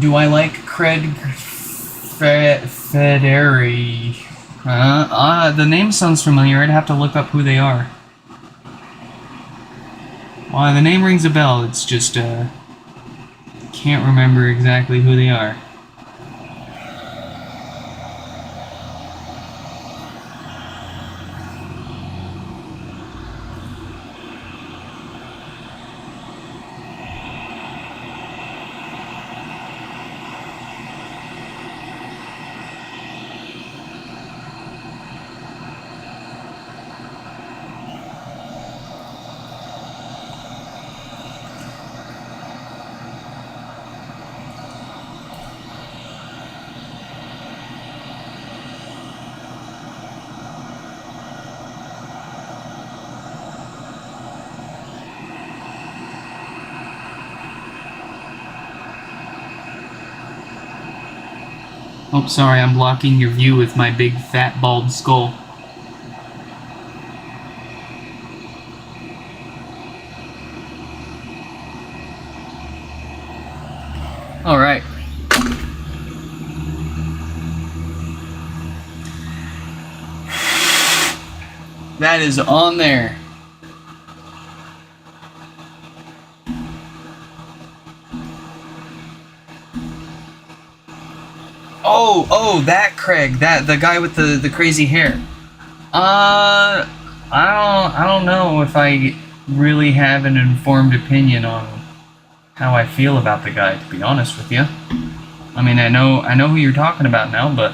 Speaker 1: Do I like Craig Federi? The name sounds familiar. I'd have to look up who they are. Well, the name rings a bell. It's just, can't remember exactly who they are. Oh, sorry, I'm blocking your view with my big fat bald skull. All right. That is on there. Oh, that Craig, the guy with the crazy hair. I don't know if I really have an informed opinion on how I feel about the guy, to be honest with you. I mean, I know who you're talking about now, but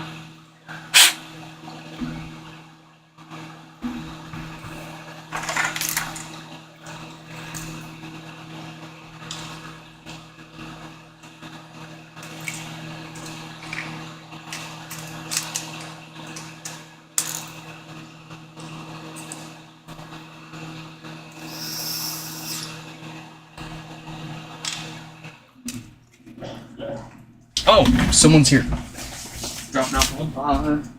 Speaker 1: oh, someone's here. Dropping off the HomePod.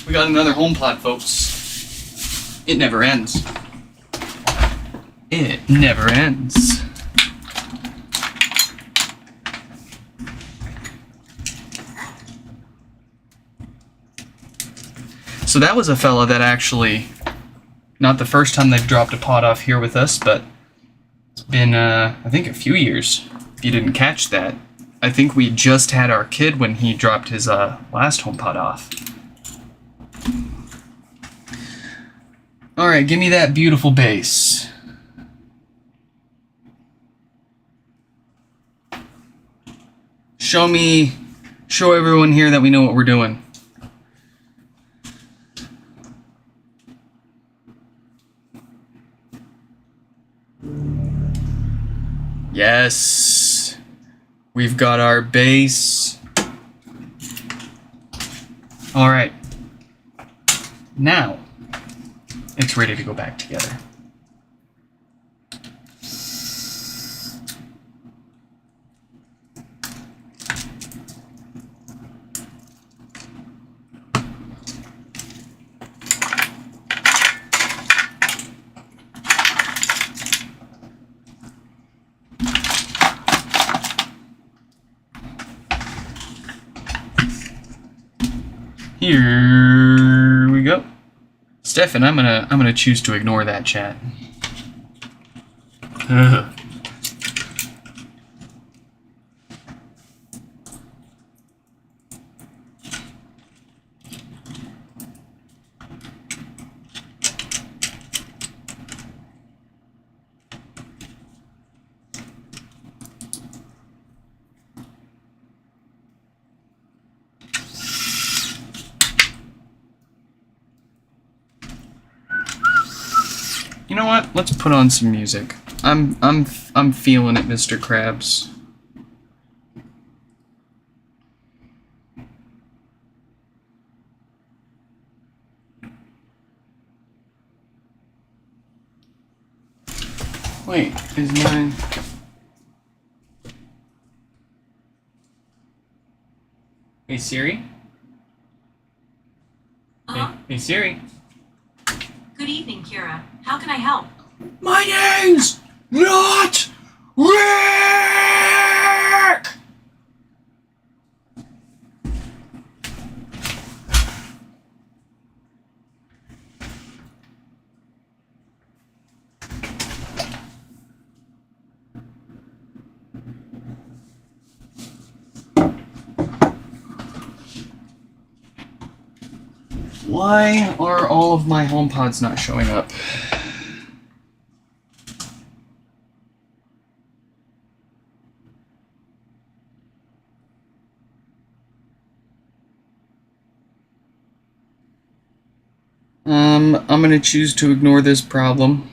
Speaker 1: We got another HomePod, folks. It never ends. It never ends. So that was a fella that actually, not the first time they've dropped a pod off here with us, but it's been, I think a few years, if you didn't catch that. I think we just had our kid when he dropped his last HomePod off. Alright, give me that beautiful bass. Show everyone here that we know what we're doing. Yes, we've got our bass. All right, now, it's ready to go back together. Here we go. Stefan, I'm gonna choose to ignore that chat. You know what? Let's put on some music. I'm feeling it, Mr. Krabs. Wait, is mine? Hey Siri. Hey Siri.
Speaker 2: Good evening, Kira. How can I help?
Speaker 1: My name's not Rick! Why are all of my HomePods not showing up? I'm gonna choose to ignore this problem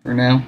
Speaker 1: for now.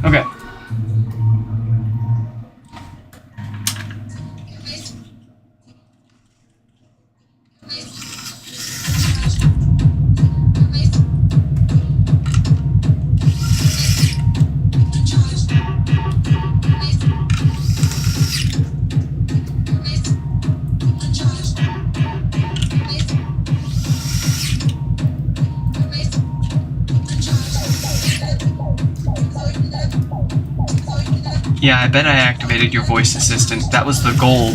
Speaker 1: Okay. Yeah, I bet I activated your voice assistant. That was the goal.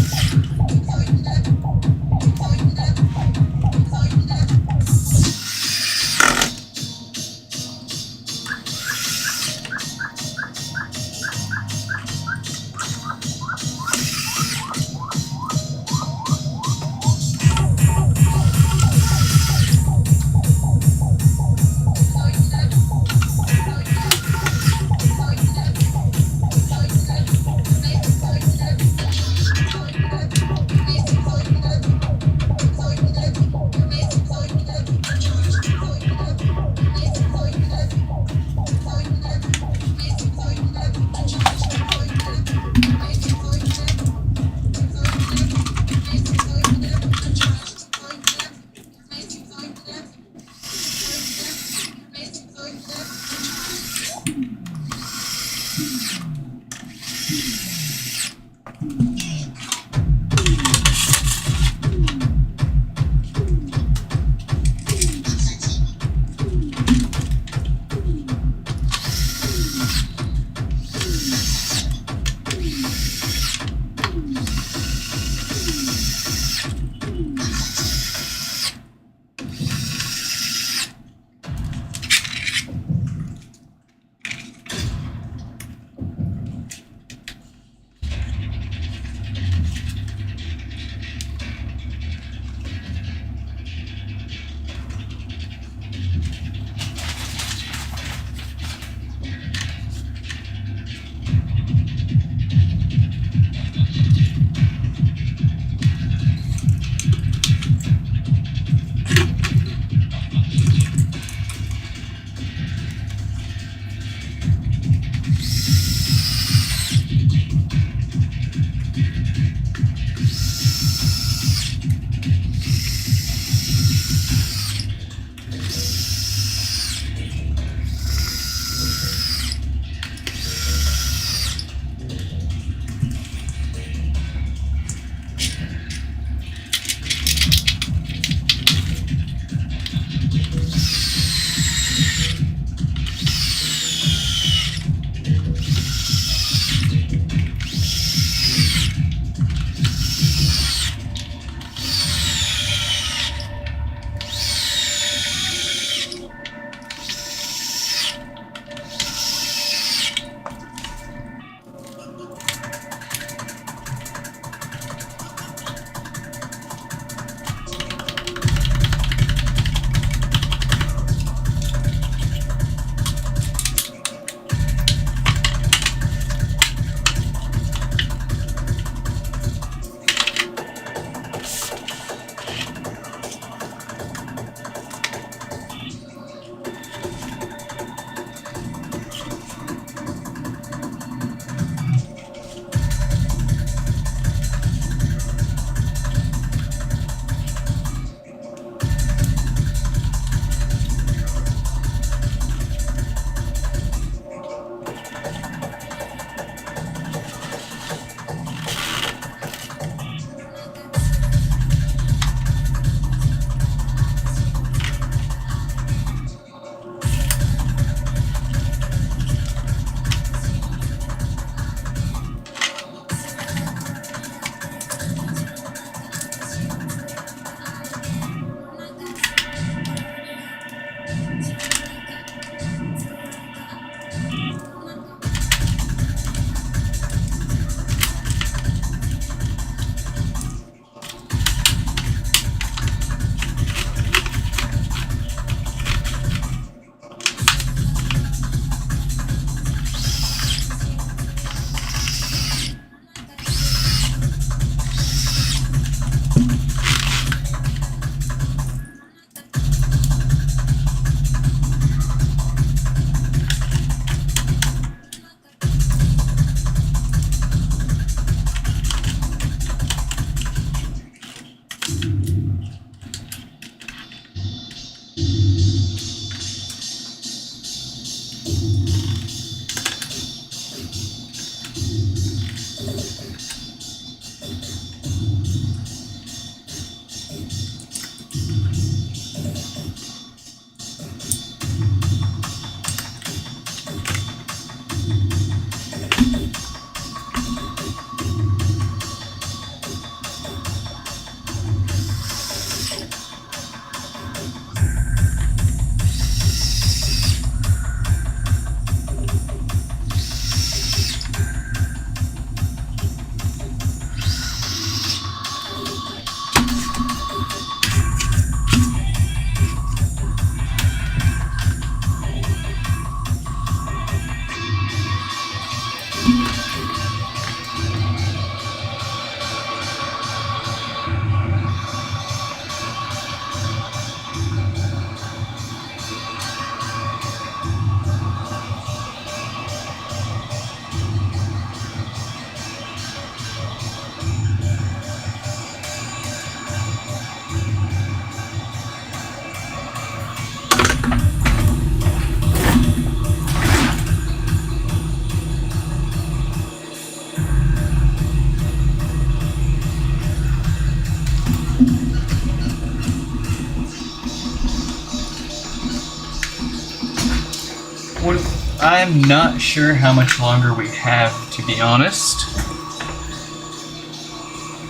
Speaker 1: I'm not sure how much longer we have, to be honest.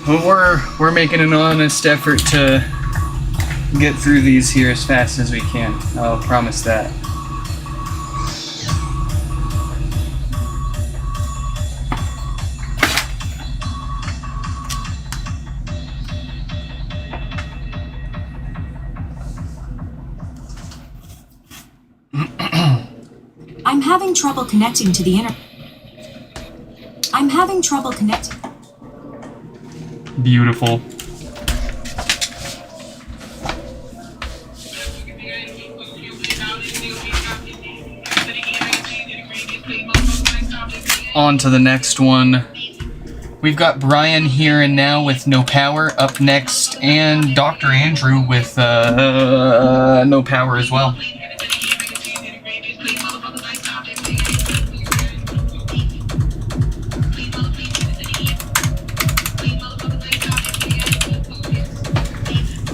Speaker 1: But we're making an honest effort to get through these here as fast as we can. I'll promise that.
Speaker 2: I'm having trouble connecting to the internet. I'm having trouble connecting.
Speaker 1: Beautiful. On to the next one. We've got Brian here and now with no power up next, and Dr. Andrew with no power as well.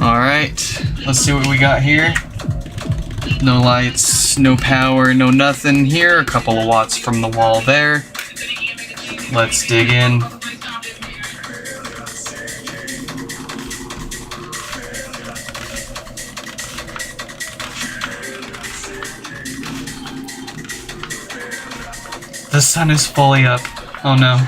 Speaker 1: Alright, let's see what we got here. No lights, no power, no nothing here. A couple of watts from the wall there. Let's dig in. The sun is fully up. Oh no.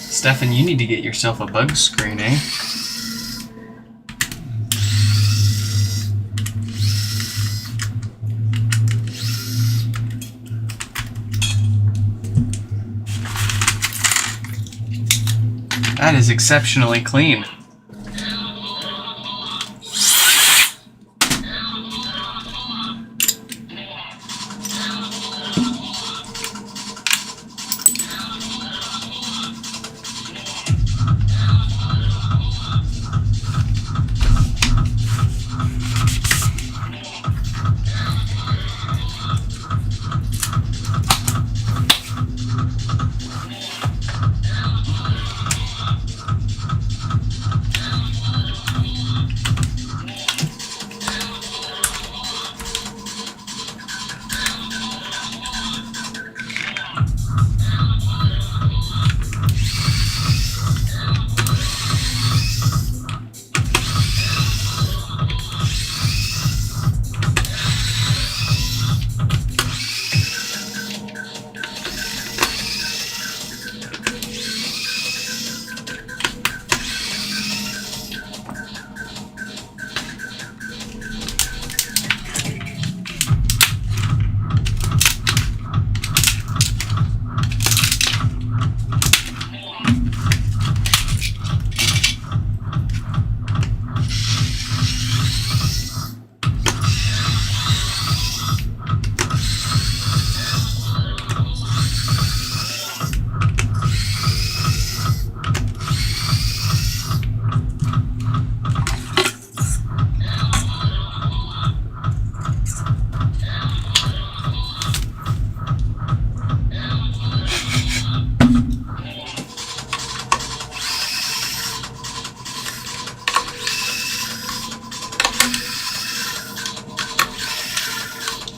Speaker 1: Stefan, you need to get yourself a bug screen, eh? That is exceptionally clean.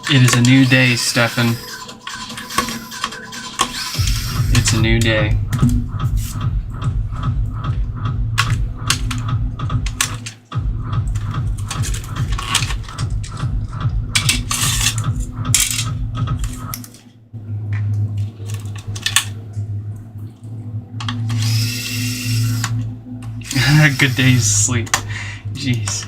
Speaker 1: It is a new day, Stefan. It's a new day. Good day's sleep. Jeez.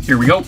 Speaker 1: Here we go.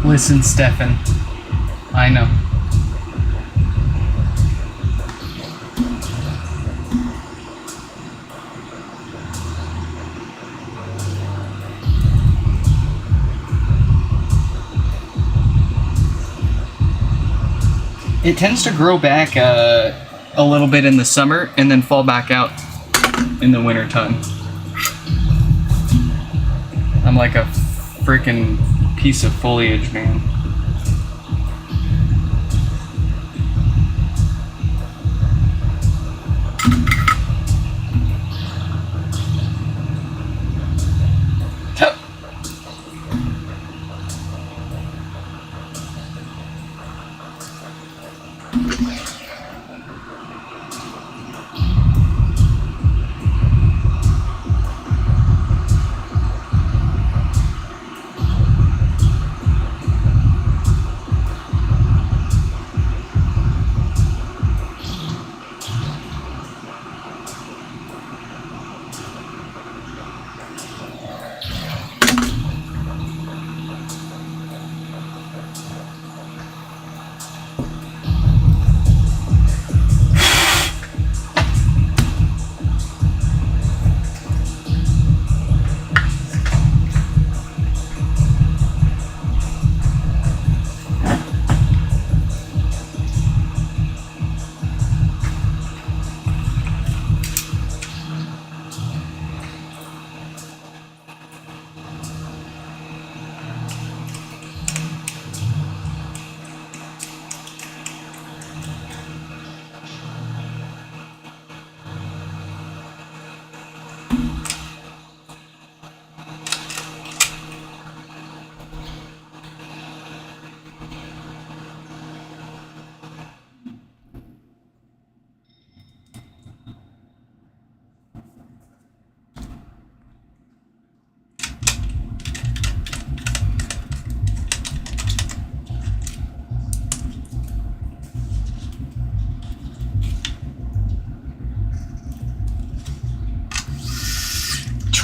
Speaker 1: Listen, Stefan. I know. It tends to grow back a little bit in the summer and then fall back out in the winter time. I'm like a freaking piece of foliage, man.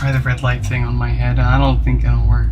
Speaker 1: Try the red light thing on my head. I don't think it'll work.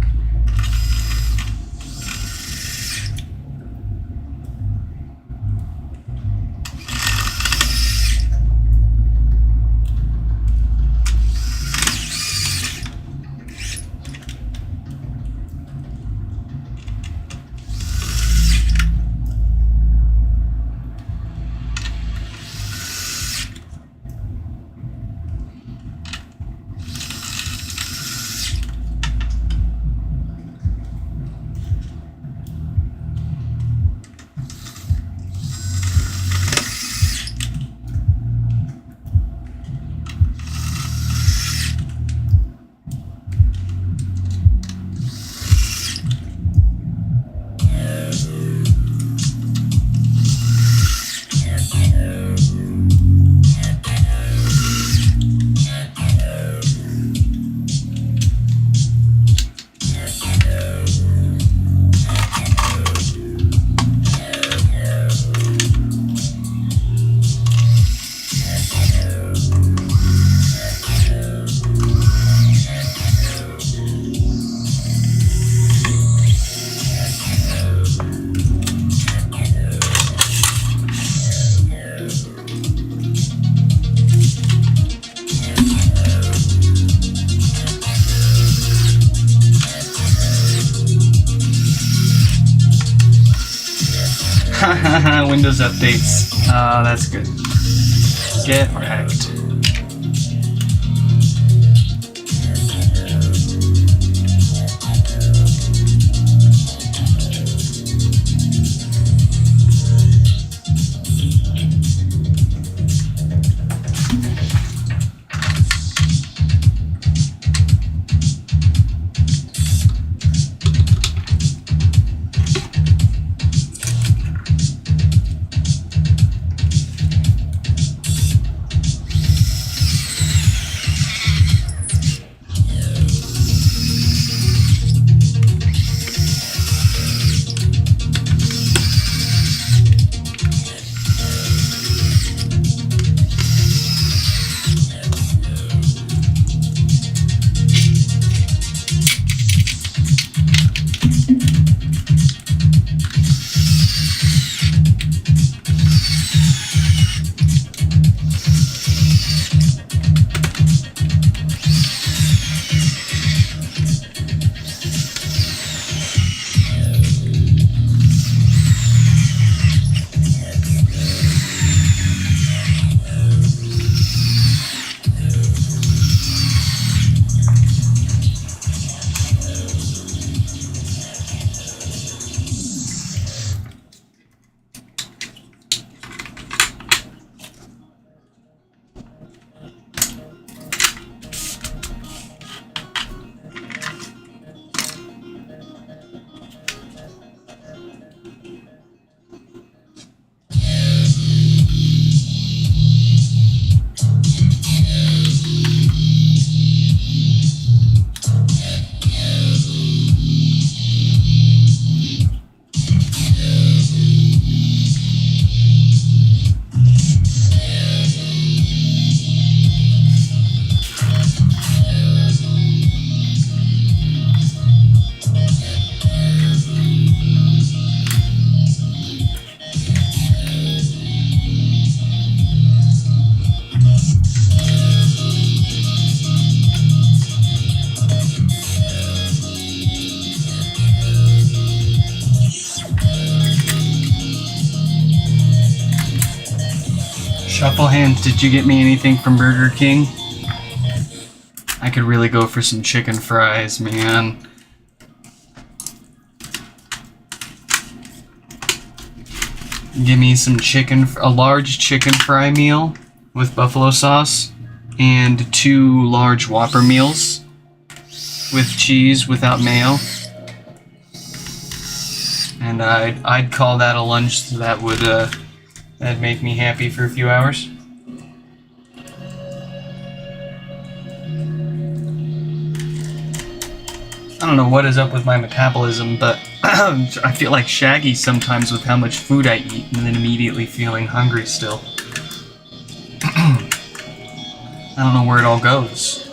Speaker 1: Windows updates. That's good. Get wrecked. Shuffle hands, did you get me anything from Burger King? I could really go for some chicken fries, man. Give me some a large chicken fry meal with buffalo sauce and 2 large Whopper meals with cheese without mayo. And I'd call that a lunch that would that'd make me happy for a few hours. I don't know what is up with my metabolism, but I feel like Shaggy sometimes with how much food I eat and then immediately feeling hungry still. I don't know where it all goes.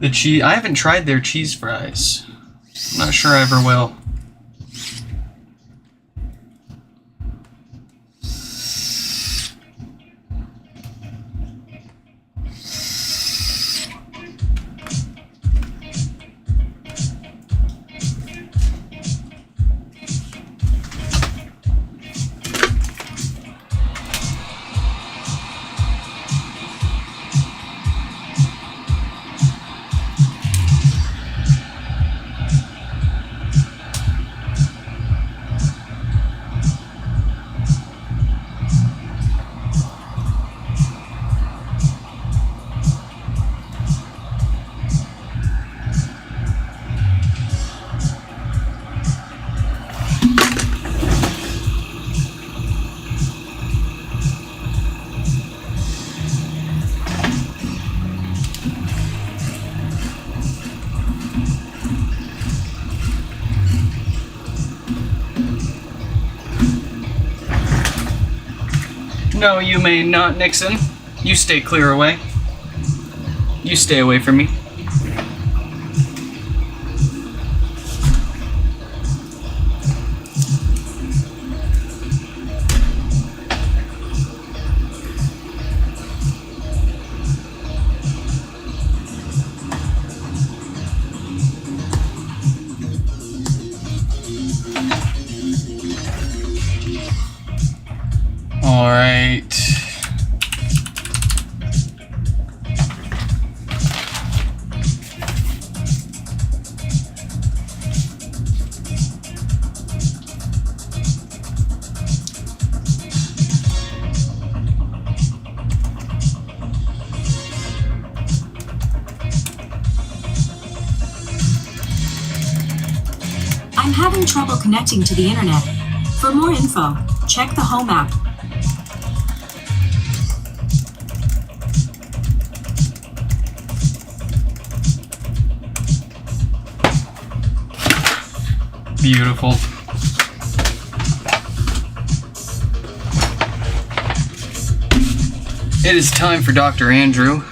Speaker 1: The cheese, I haven't tried their cheese fries. I'm not sure I ever will. No, you may not, Nixon. You stay clear away. You stay away from me. All right.
Speaker 2: I'm having trouble connecting to the internet. For more info, check the Home app.
Speaker 1: Beautiful. It is time for Dr. Andrew.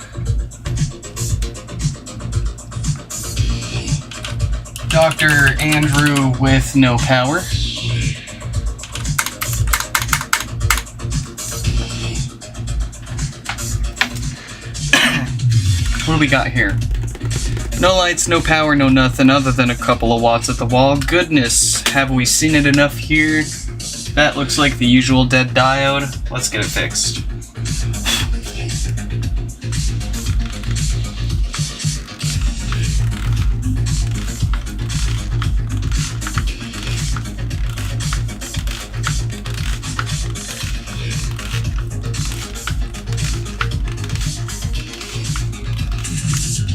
Speaker 1: Dr. Andrew with no power. What do we got here? No lights, no power, no nothing other than a couple of watts at the wall. Goodness, have we seen it enough here? That looks like the usual dead diode. Let's get it fixed.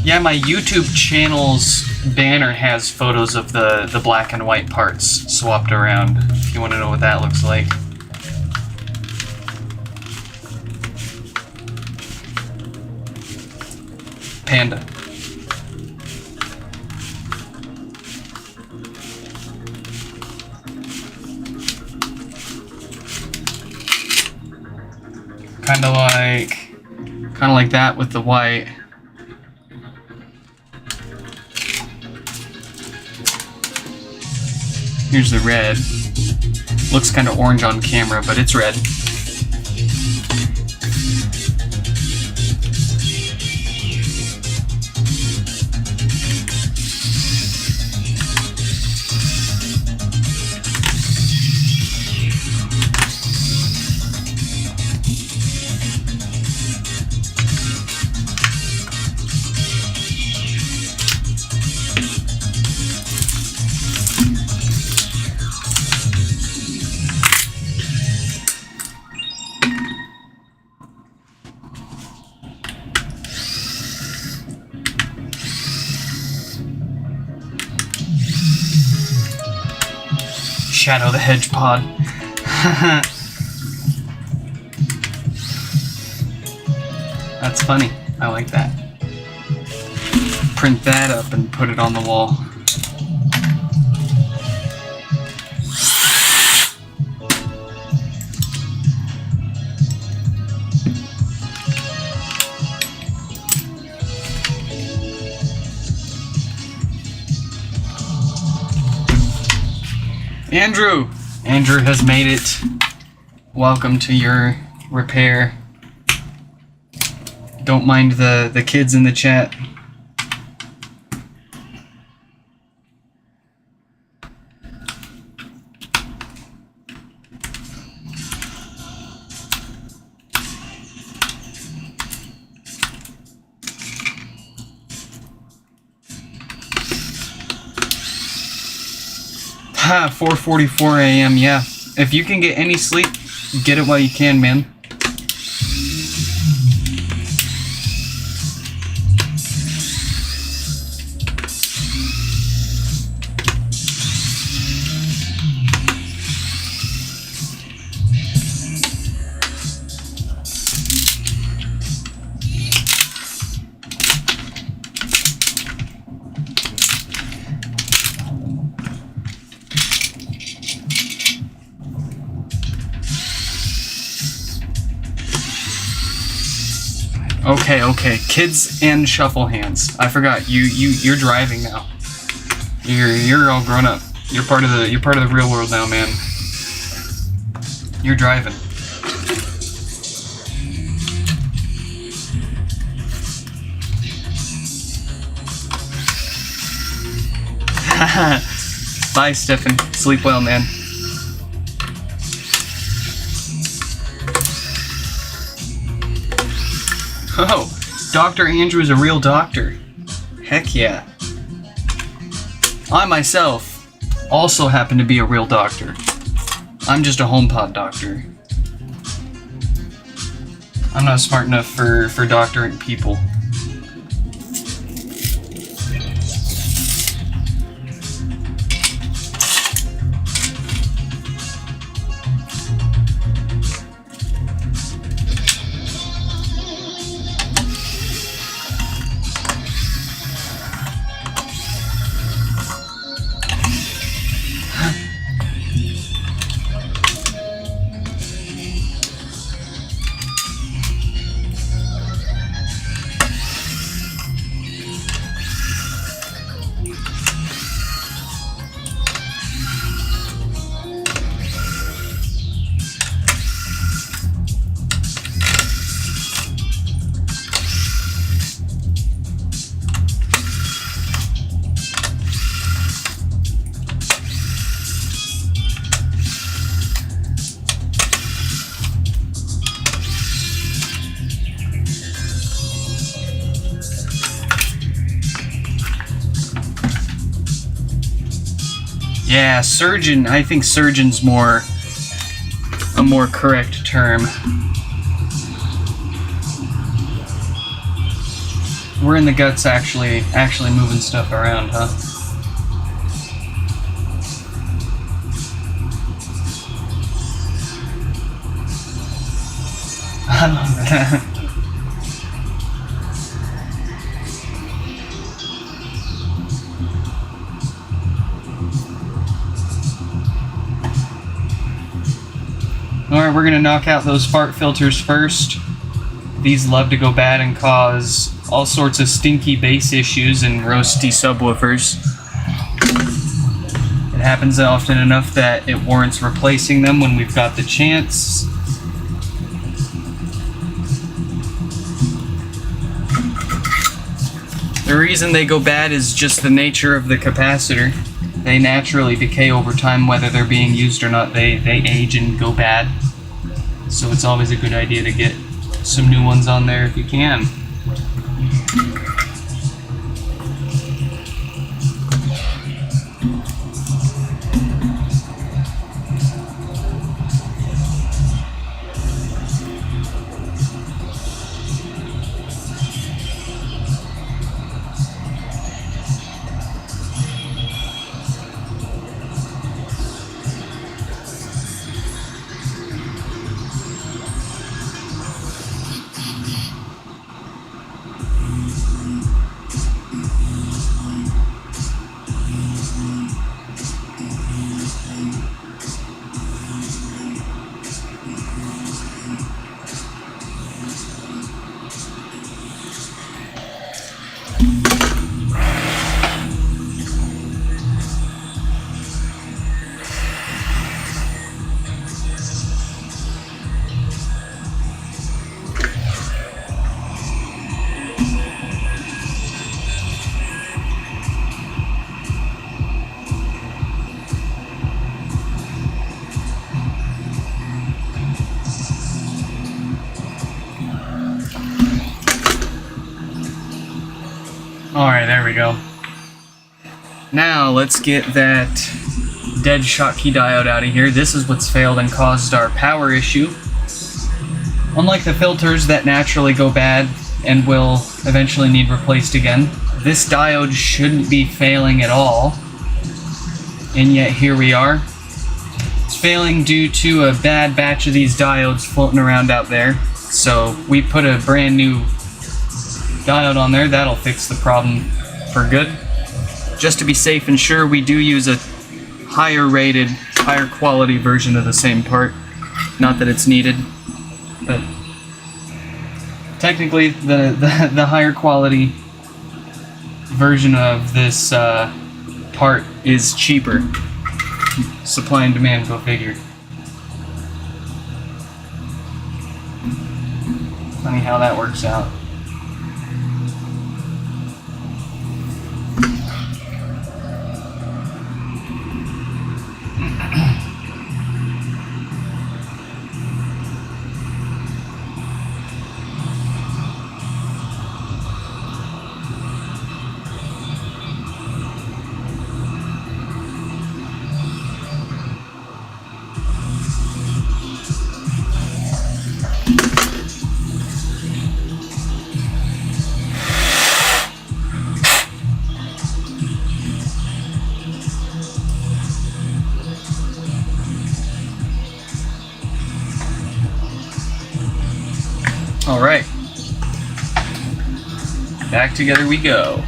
Speaker 1: Yeah, my YouTube channel's banner has photos of the black and white parts swapped around, if you want to know what that looks like. Panda. Kind of like that with the white. Here's the red. Looks kind of orange on camera, but it's red. Shadow the HomePod. That's funny. I like that. Print that up and put it on the wall. Andrew! Andrew has made it. Welcome to your repair. Don't mind the kids in the chat. Ha, 4:44 a.m. Yeah. If you can get any sleep, get it while you can, man. Okay. Kids and shuffle hands. I forgot. You're driving now. You're all grown up. You're part of the real world now, man. You're driving. Bye, Stefan. Sleep well, man. Oh, Dr. Andrew is a real doctor. Heck yeah. I myself also happen to be a real doctor. I'm just a HomePod doctor. I'm not smart enough for doctoring people. Yeah, surgeon. I think surgeon's a more correct term. We're in the guts actually moving stuff around, huh? I love that. Alright, we're gonna knock out those fart filters first. These love to go bad and cause all sorts of stinky bass issues and roasty subwoofers. happens often enough that it warrants replacing them when we've got the chance. The reason they go bad is just the nature of the capacitor. They naturally decay over time, whether they're being used or not. They age and go bad. So it's always a good idea to get some new ones on there if you can. Alright, there we go. Now let's get that dead Schottky diode out of here. This is what's failed and caused our power issue. Unlike the filters that naturally go bad and will eventually need replaced again, this diode shouldn't be failing at all. And yet here we are. It's failing due to a bad batch of these diodes floating around out there. So we put a brand new diode on there. That'll fix the problem for good. Just to be safe and sure, we do use a higher rated, higher quality version of the same part. Not that it's needed, but technically the higher quality version of this part is cheaper. Supply and demand, go figure. Funny how that works out. Alright, back together we go.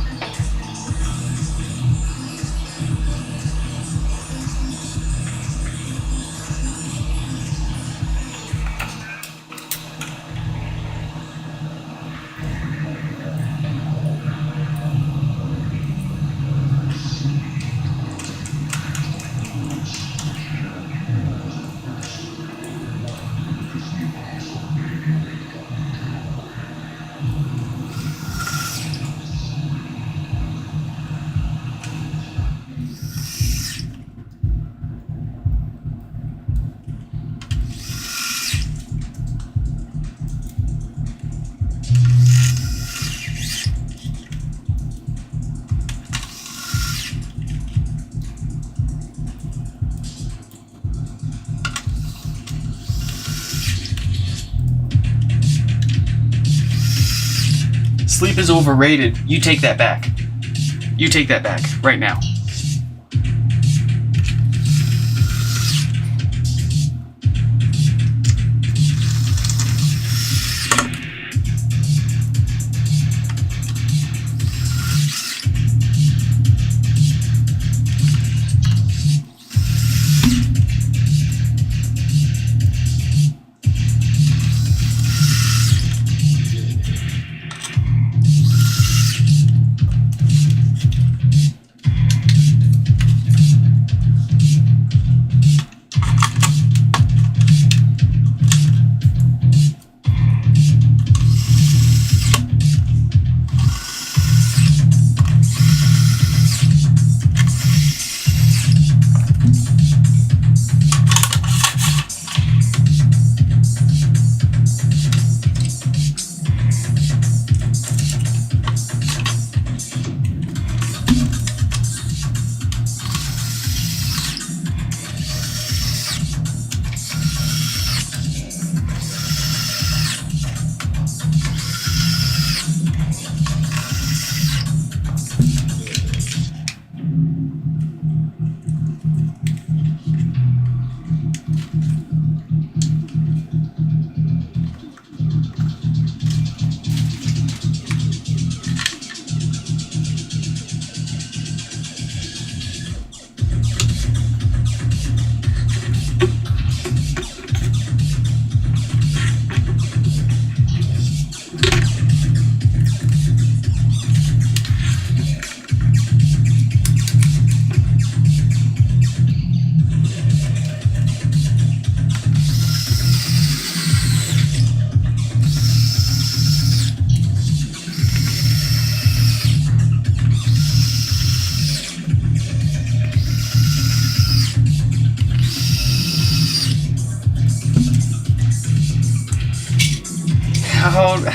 Speaker 1: Sleep is overrated. You take that back. You take that back right now.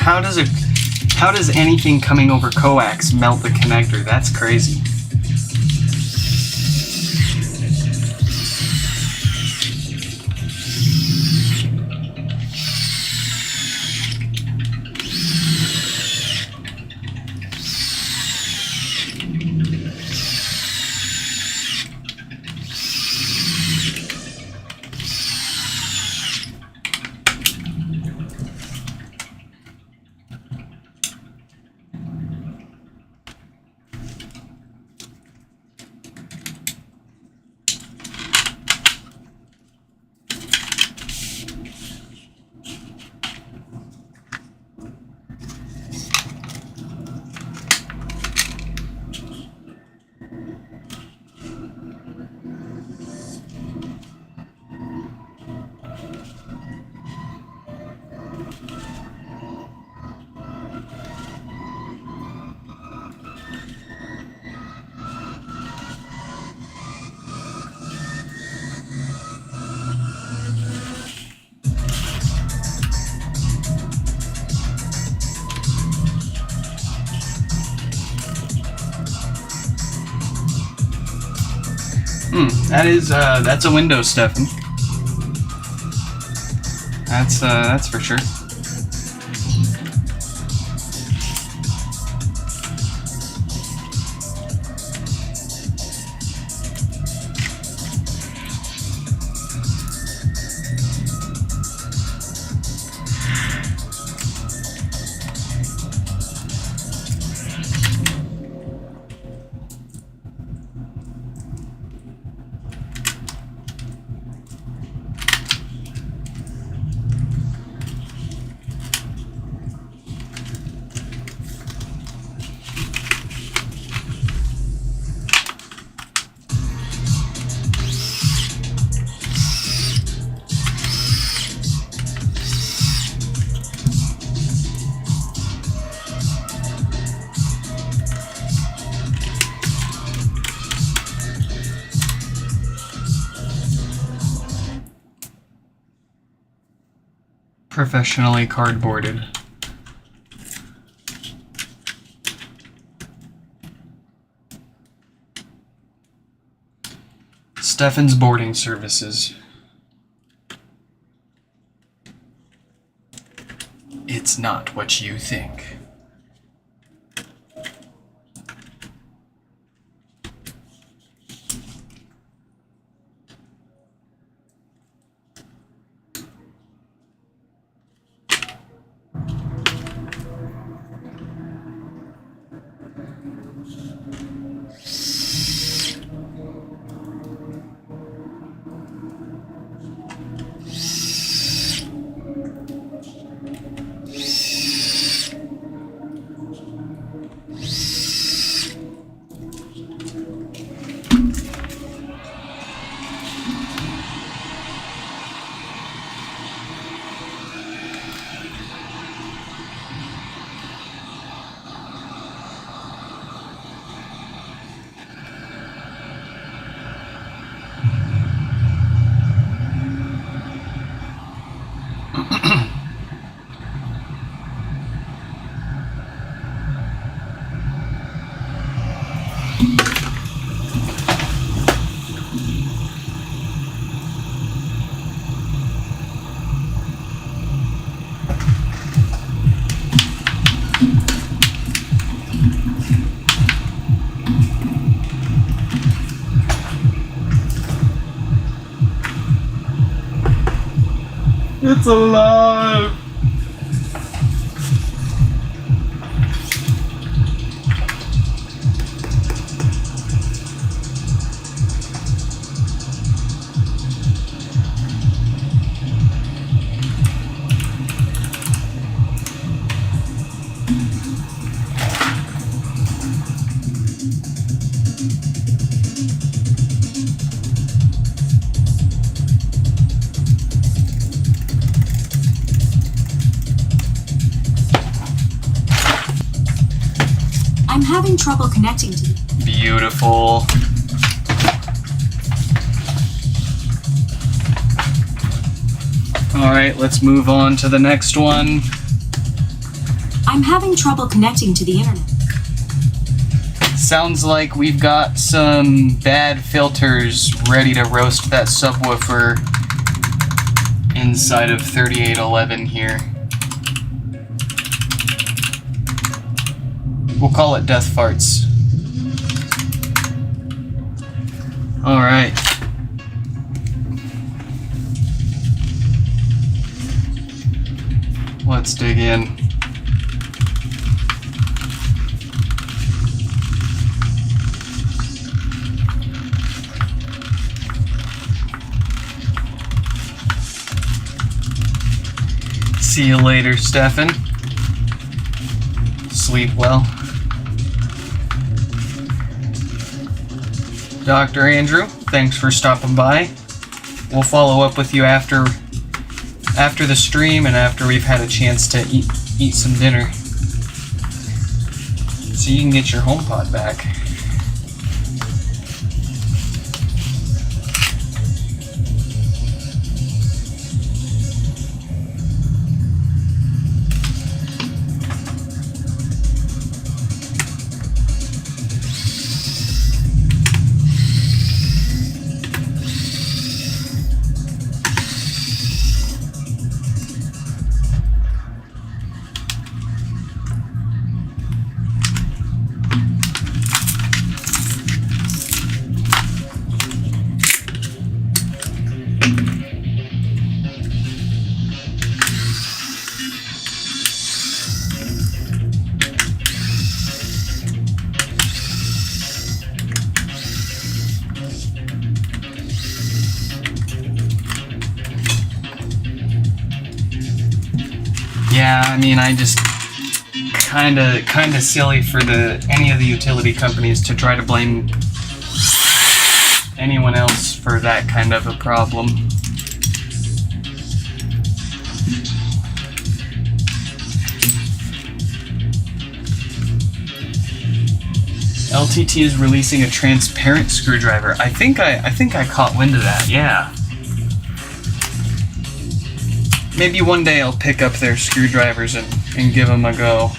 Speaker 1: how does anything coming over coax melt the connector? That's crazy. That's a window, Stefan. That's for sure. Professionally cardboarded. Stefan's boarding services. It's not what you think. It's alive!
Speaker 2: I'm having trouble connecting to you.
Speaker 1: Beautiful. Alright, let's move on to the next one.
Speaker 2: I'm having trouble connecting to the internet.
Speaker 1: Sounds like we've got some bad filters ready to roast that subwoofer inside of 3811 here. We'll call it death farts. Alright. Let's dig in. See you later, Stefan. Sleep well. Dr. Andrew, thanks for stopping by. We'll follow up with you after the stream and after we've had a chance to eat some dinner. So you can get your HomePod back. Yeah, I mean, I just kinda silly for any of the utility companies to try to blame anyone else for that kind of a problem. LTT is releasing a transparent screwdriver. I think I caught wind of that. Yeah. Maybe one day I'll pick up their screwdrivers and give them a go.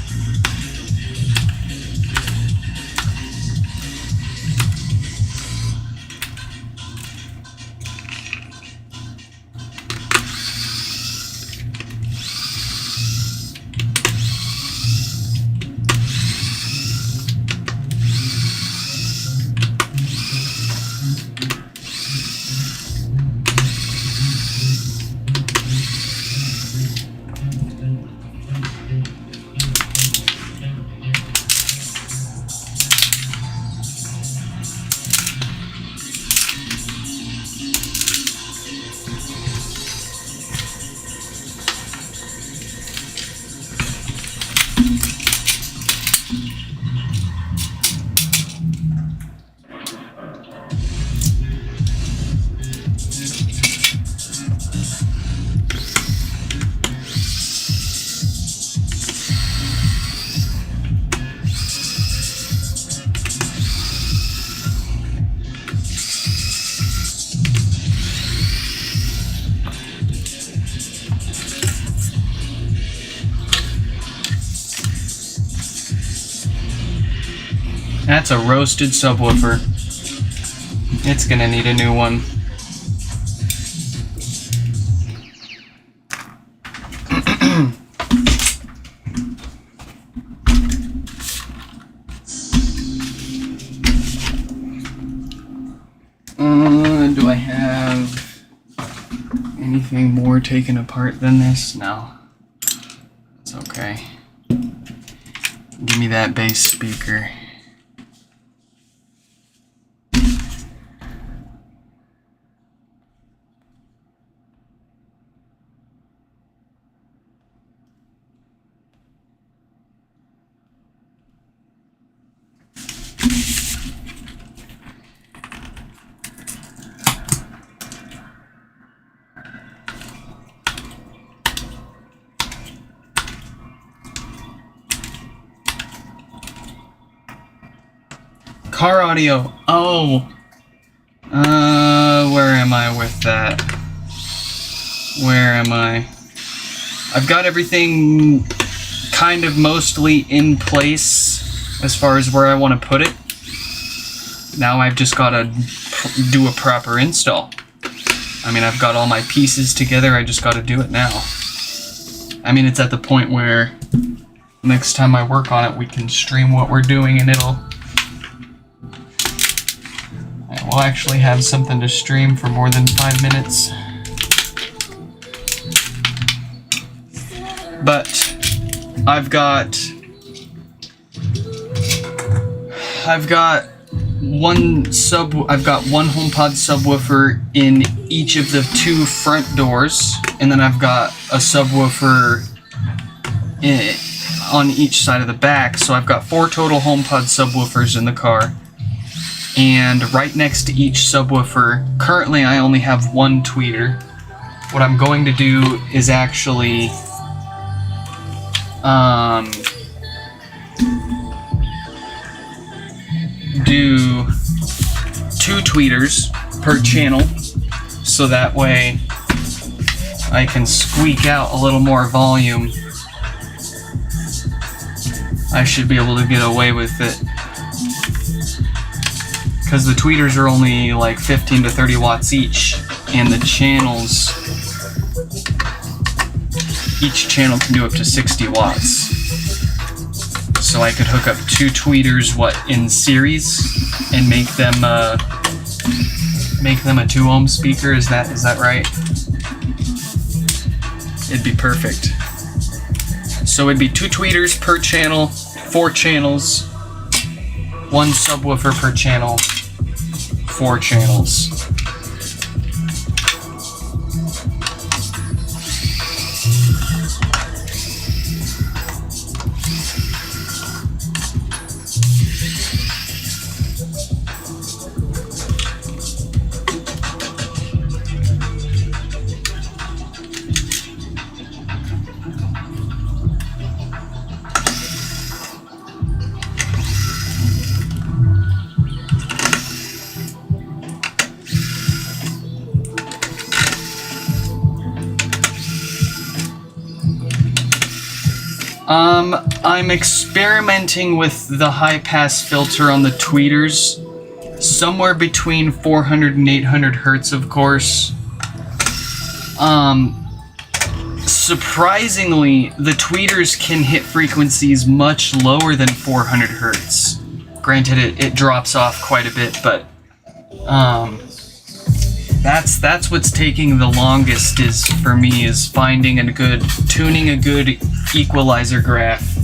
Speaker 1: That's a roasted subwoofer. It's gonna need a new one. Do I have anything more taken apart than this? No. It's okay. Give me that bass speaker. Car audio. Oh. Where am I with that? Where am I? I've got everything kind of mostly in place as far as where I want to put it. Now I've just got to do a proper install. I mean, I've got all my pieces together, I just got to do it now. I mean, it's at the point where next time I work on it, we can stream what we're doing and we'll actually have something to stream for more than 5 minutes. But I've got one HomePod subwoofer in each of the 2 front doors, and then I've got a subwoofer on each side of the back, so I've got 4 total HomePod subwoofers in the car. And right next to each subwoofer, currently I only have 1 tweeter. What I'm going to do is actually do 2 tweeters per channel, so that way I can squeak out a little more volume. I should be able to get away with it, because the tweeters are only like 15 to 30 watts each, and the channels, each channel can do up to 60 watts. So I could hook up 2 tweeters, in series, and make them a 2 ohm speaker. Is that right? It'd be perfect. So it'd be 2 tweeters per channel, 4 channels, 1 subwoofer per channel, 4 channels. I'm experimenting with the high-pass filter on the tweeters, somewhere between 400 and 800 hertz, of course. Surprisingly, the tweeters can hit frequencies much lower than 400 hertz. Granted, it drops off quite a bit, but that's what's taking the longest for me is tuning a good equalizer graph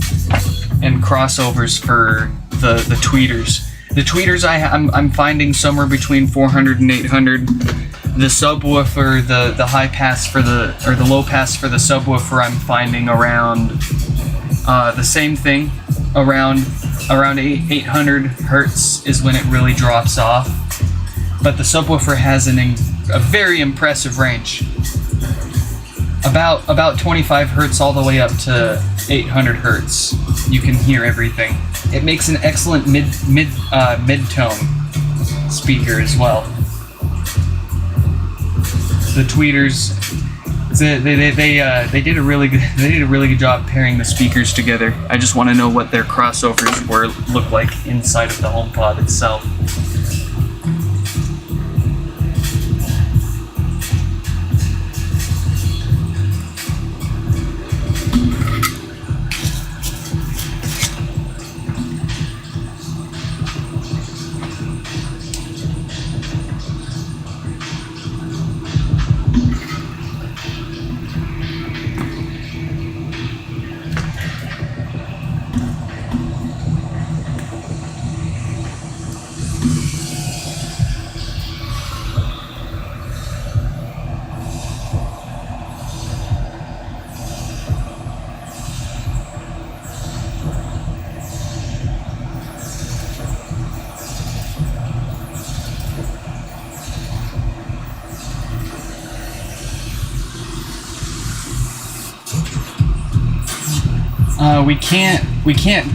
Speaker 1: and crossovers for the tweeters. The tweeters I'm finding somewhere between 400 and 800. The subwoofer, the high pass or the low pass for the subwoofer, I'm finding around the same thing, around 800 hertz is when it really drops off. But the subwoofer has a very impressive range. About 25 hertz all the way up to 800 hertz. You can hear everything. It makes an excellent mid-tone speaker as well. The tweeters, they did a really good job pairing the speakers together. I just want to know what their crossovers look like inside of the HomePod itself.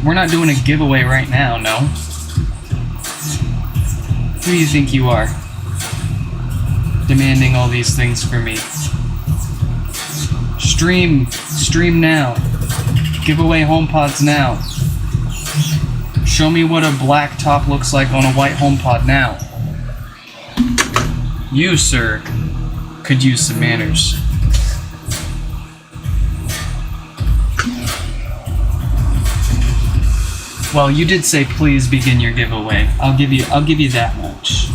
Speaker 1: We're not doing a giveaway right now, no. Who do you think you are? Demanding all these things for me. Stream now. Give away HomePods now. Show me what a black top looks like on a white HomePod now. You, sir, could use some manners. Well, you did say please begin your giveaway. I'll give you that much.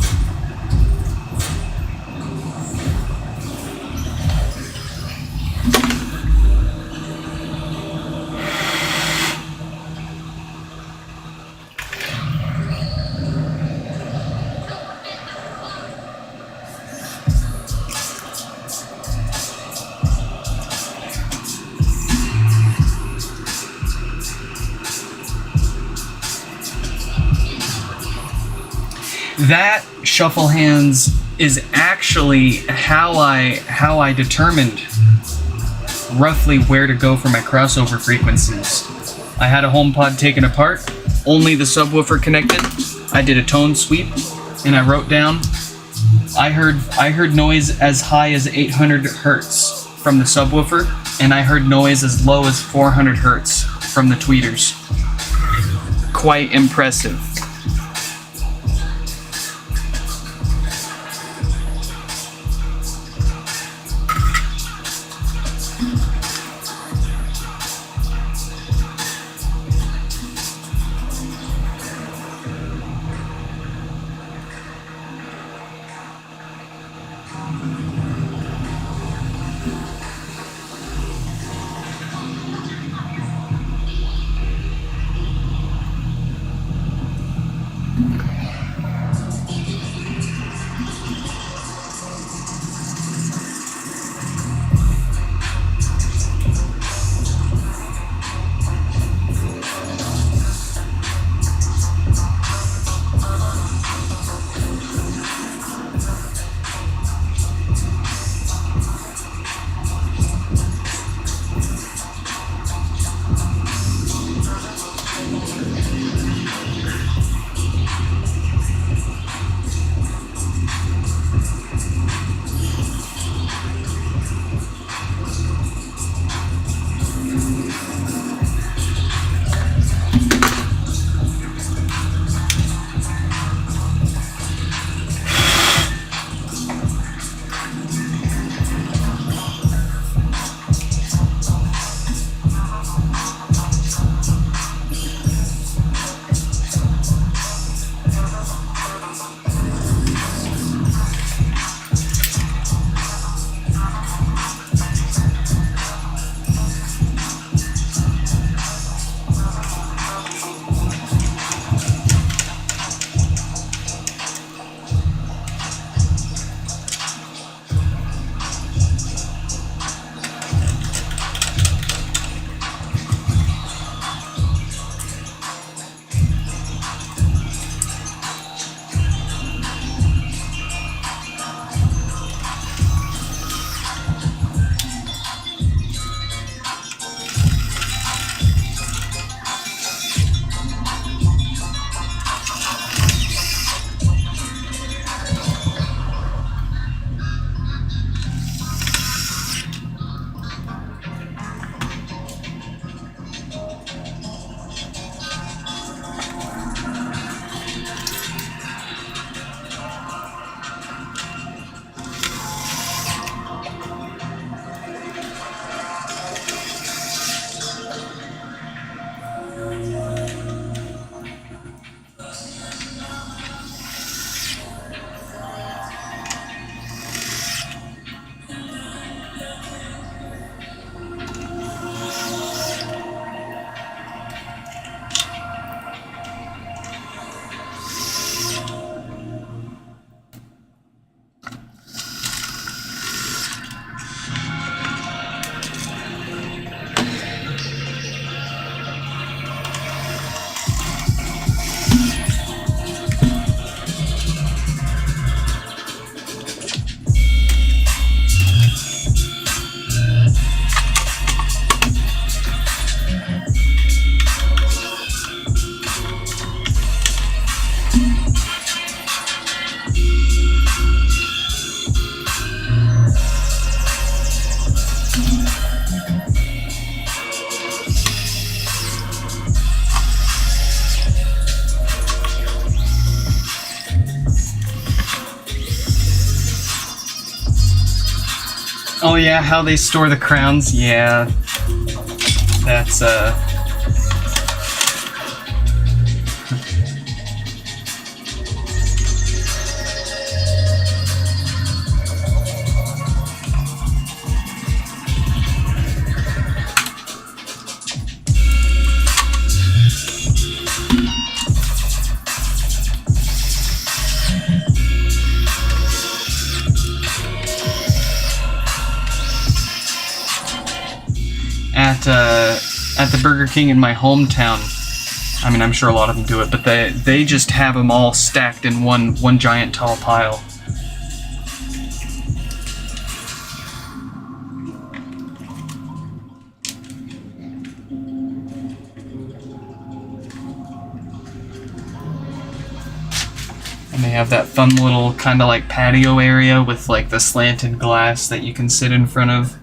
Speaker 1: That shuffle hands is actually how I determined roughly where to go for my crossover frequencies. I had a HomePod taken apart, only the subwoofer connected. I did a tone sweep, and I wrote down. I heard noise as high as 800 hertz from the subwoofer, and I heard noise as low as 400 hertz from the tweeters. Quite impressive. Oh yeah, how they store the crowns. Yeah, that's at the Burger King in my hometown. I mean, I'm sure a lot of them do it, but they just have them all stacked in one giant tall pile. And they have that fun little kind of like patio area with like the slanted glass that you can sit in front of.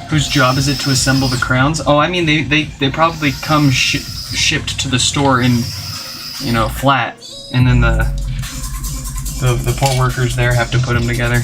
Speaker 1: Whose job is it to assemble the crowns? Oh, I mean, they probably come shipped to the store in, you know, flat, and then the poor workers there have to put them together.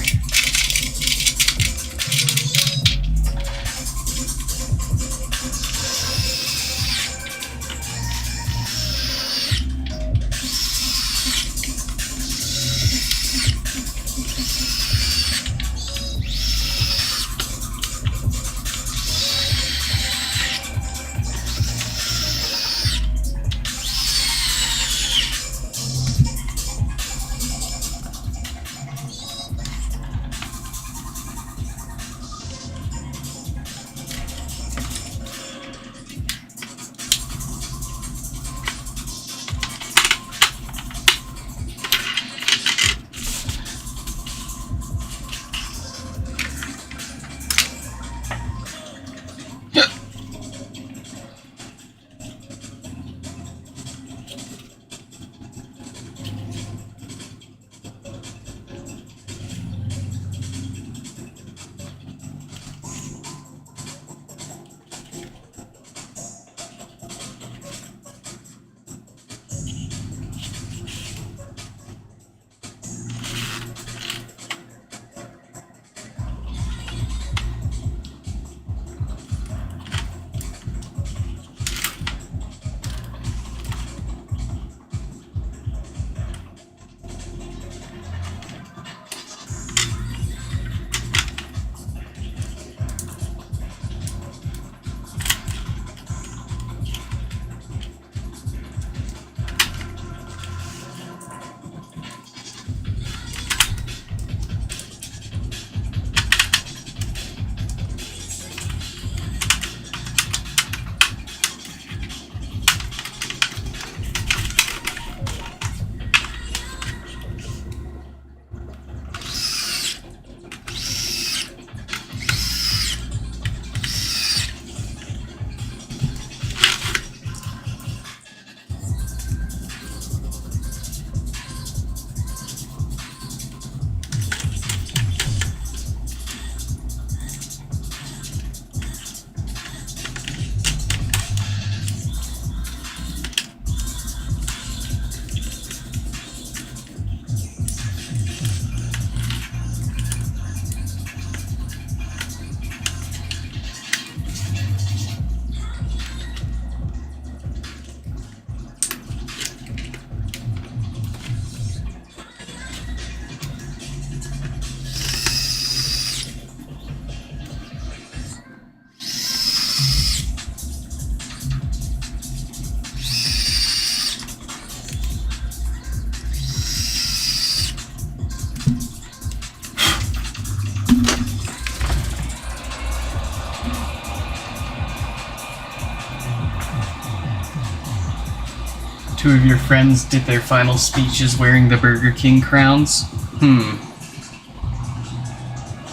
Speaker 1: Two of your friends did their final speeches wearing the Burger King crowns. I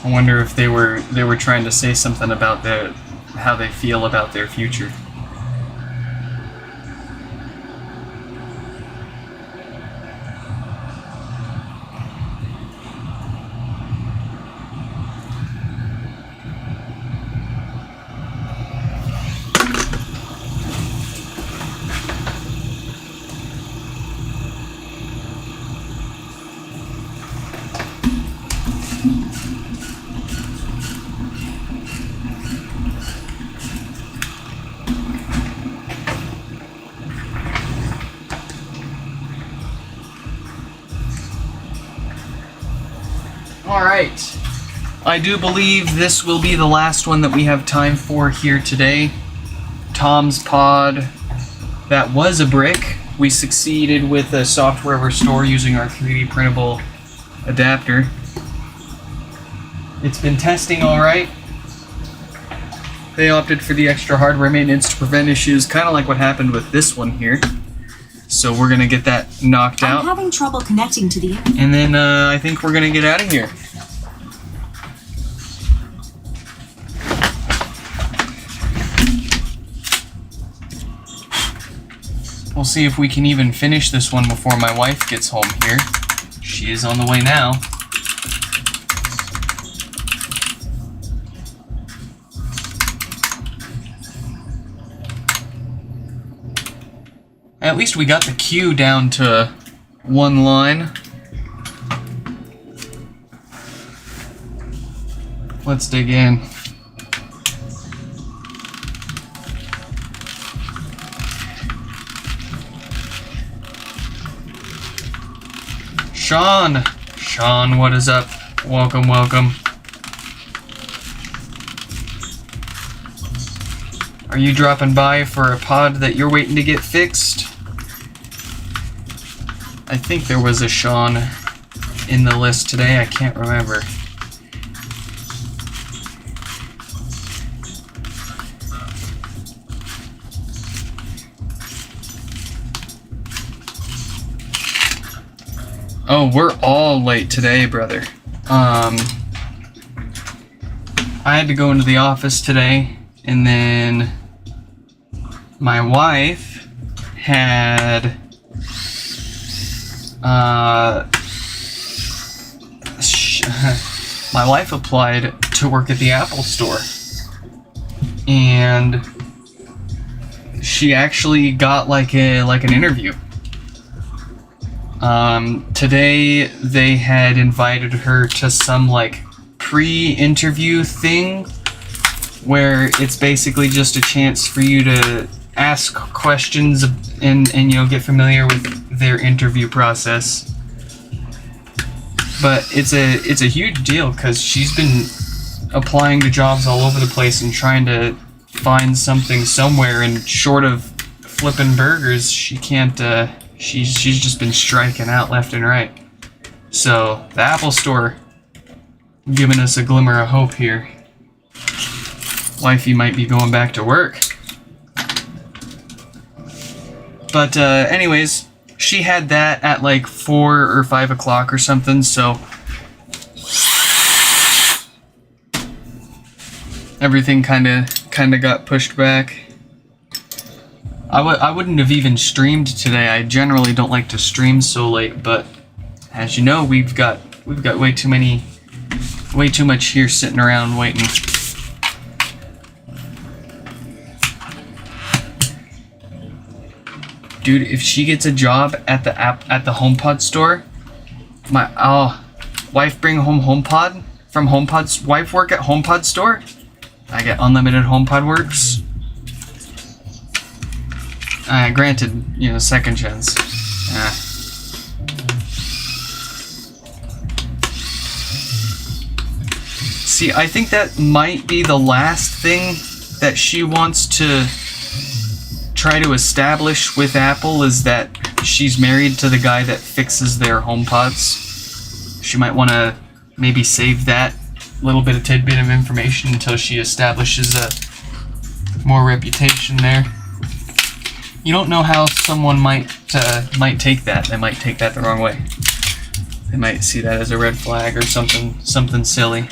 Speaker 1: wonder if they were trying to say something about how they feel about their future. Alright. I do believe this will be the last one that we have time for here today. Tom's Pod. That was a brick. We succeeded with a software restore using our 3D printable adapter. It's been testing alright. They opted for the extra hardware maintenance to prevent issues, kind of like what happened with this one here. So we're going to get that knocked out.
Speaker 2: I'm having trouble connecting to the internet.
Speaker 1: And then I think we're going to get out of here. We'll see if we can even finish this one before my wife gets home here. She is on the way now. At least we got the queue down to one line. Let's dig in. Sean, what is up? Welcome, welcome. Are you dropping by for a pod that you're waiting to get fixed? I think there was a Sean in the list today, I can't remember. Oh, we're all late today, brother. I had to go into the office today, and then my wife had my wife applied to work at the Apple Store, and she actually got like an interview. Today they had invited her to some like pre-interview thing where it's basically just a chance for you to ask questions and you know, get familiar with their interview process. But it's a huge deal because she's been applying to jobs all over the place and trying to find something somewhere, and short of flipping burgers, she can't. She's just been striking out left and right. So the Apple Store giving us a glimmer of hope here. Wifey might be going back to work. But anyways, she had that at like 4 or 5 o'clock or something, so everything kind of got pushed back. I wouldn't have even streamed today. I generally don't like to stream so late, but as you know, we've got way too much here sitting around waiting. Dude, if she gets a job at the HomePod store, wife bring home HomePod from HomePod's wife work at HomePod store. I get unlimited HomePod works. Granted, you know, second chance. See, I think that might be the last thing that she wants to try to establish with Apple, is that she's married to the guy that fixes their HomePods. She might want to maybe save that little bit of tidbit of information until she establishes a more reputation there. You don't know how someone might take that. They might take that the wrong way. They might see that as a red flag or something silly.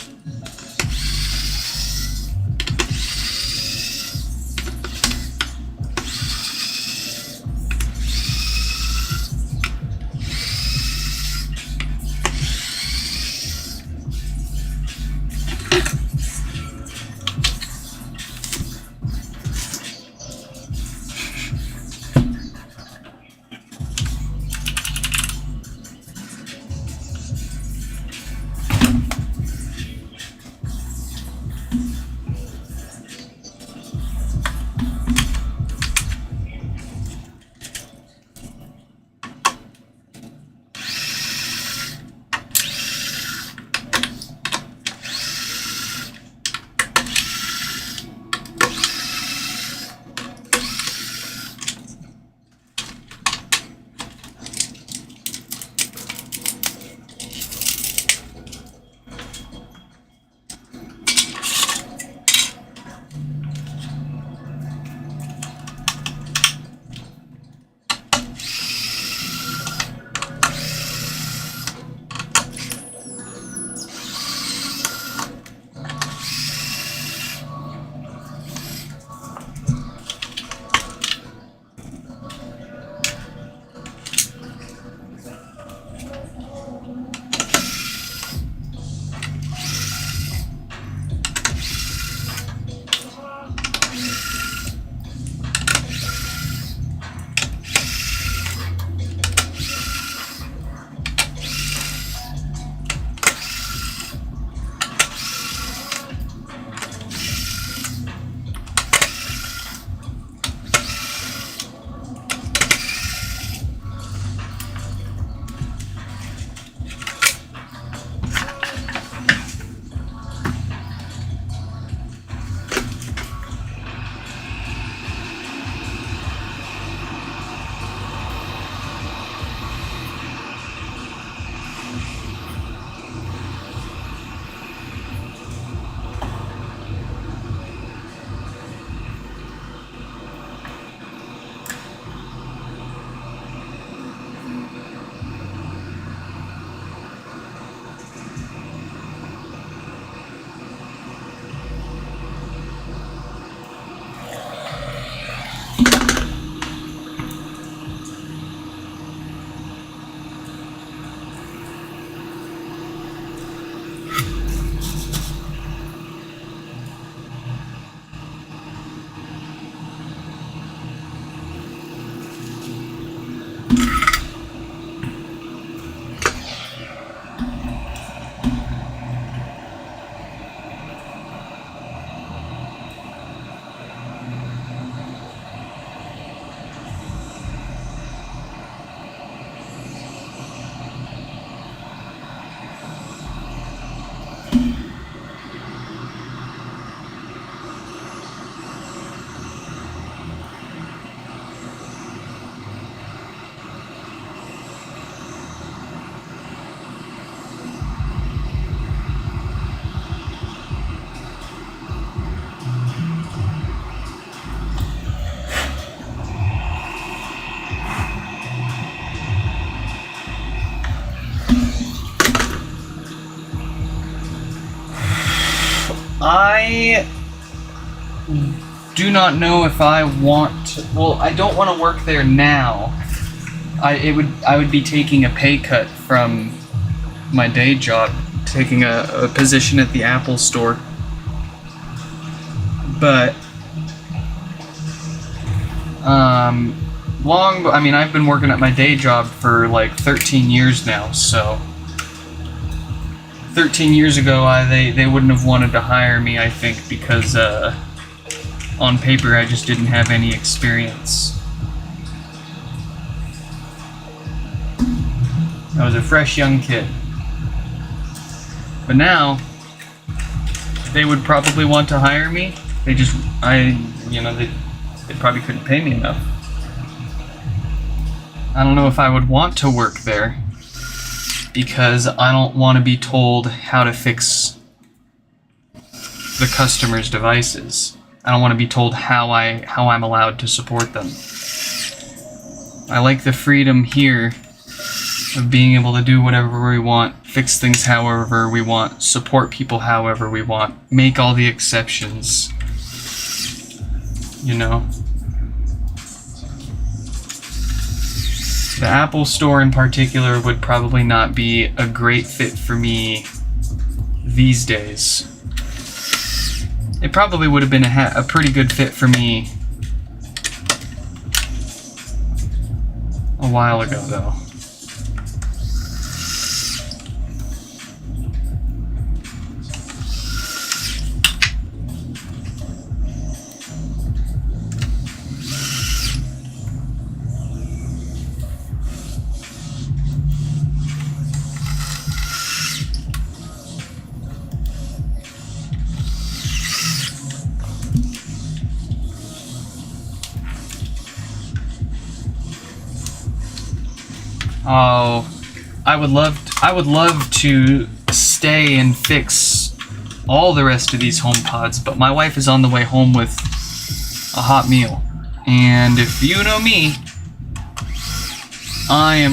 Speaker 1: I do not know if I want to, well, I don't want to work there now. I would be taking a pay cut from my day job, taking a position at the Apple store. But I've been working at my day job for like 13 years now, so 13 years ago they wouldn't have wanted to hire me, I think, because on paper I just didn't have any experience. I was a fresh young kid. But now they would probably want to hire me. They probably couldn't pay me enough. I don't know if I would want to work there because I don't want to be told how to fix the customer's devices. I don't want to be told how I'm allowed to support them. I like the freedom here of being able to do whatever we want, fix things however we want, support people however we want, make all the exceptions. You know? The Apple Store in particular would probably not be a great fit for me these days. It probably would have been a pretty good fit for me a while ago, though. Oh, I would love to stay and fix all the rest of these HomePods, but my wife is on the way home with a hot meal. And if you know me, I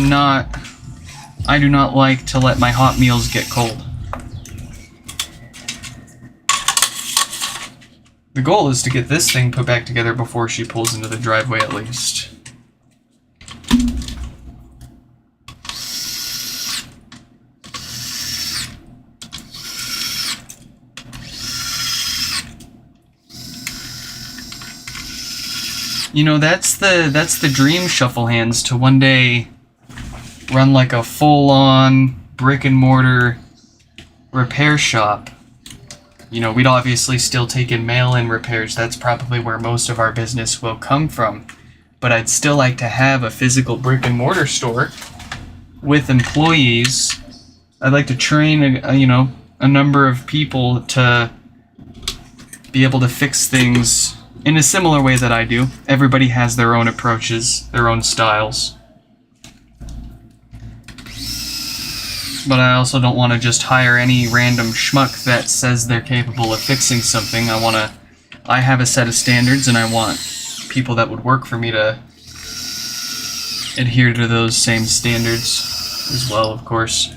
Speaker 1: do not like to let my hot meals get cold. The goal is to get this thing put back together before she pulls into the driveway at least. You know, that's the dream, Shuffle Hands, to one day run like a full-on brick-and-mortar repair shop. You know, we'd obviously still take in mail-in repairs. That's probably where most of our business will come from. But I'd still like to have a physical brick-and-mortar store with employees. I'd like to train, a number of people to be able to fix things in a similar way that I do. Everybody has their own approaches, their own styles. But I also don't want to just hire any random schmuck that says they're capable of fixing something. I have a set of standards, and I want people that would work for me to adhere to those same standards as well, of course.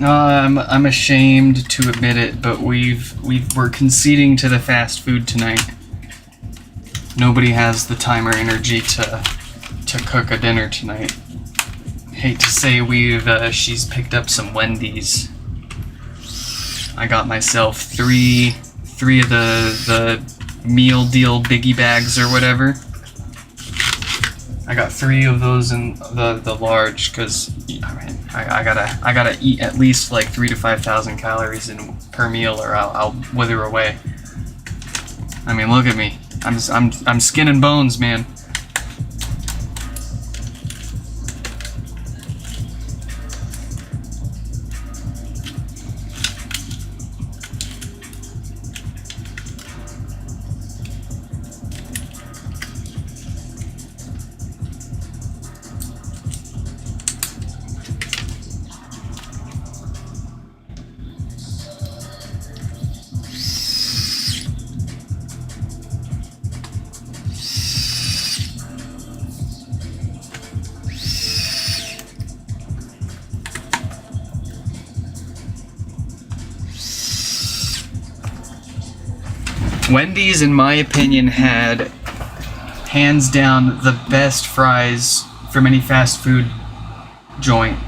Speaker 1: I'm ashamed to admit it, but we're conceding to the fast food tonight. Nobody has the time or energy to cook a dinner tonight. Hate to say she's picked up some Wendy's. I got myself three of the meal deal biggie bags or whatever. I got 3 of those in the large because I gotta eat at least like 3,000 to 5,000 calories per meal or I'll wither away. I mean, look at me. I'm skin and bones, man. Wendy's, in my opinion, had hands down the best fries from any fast food joint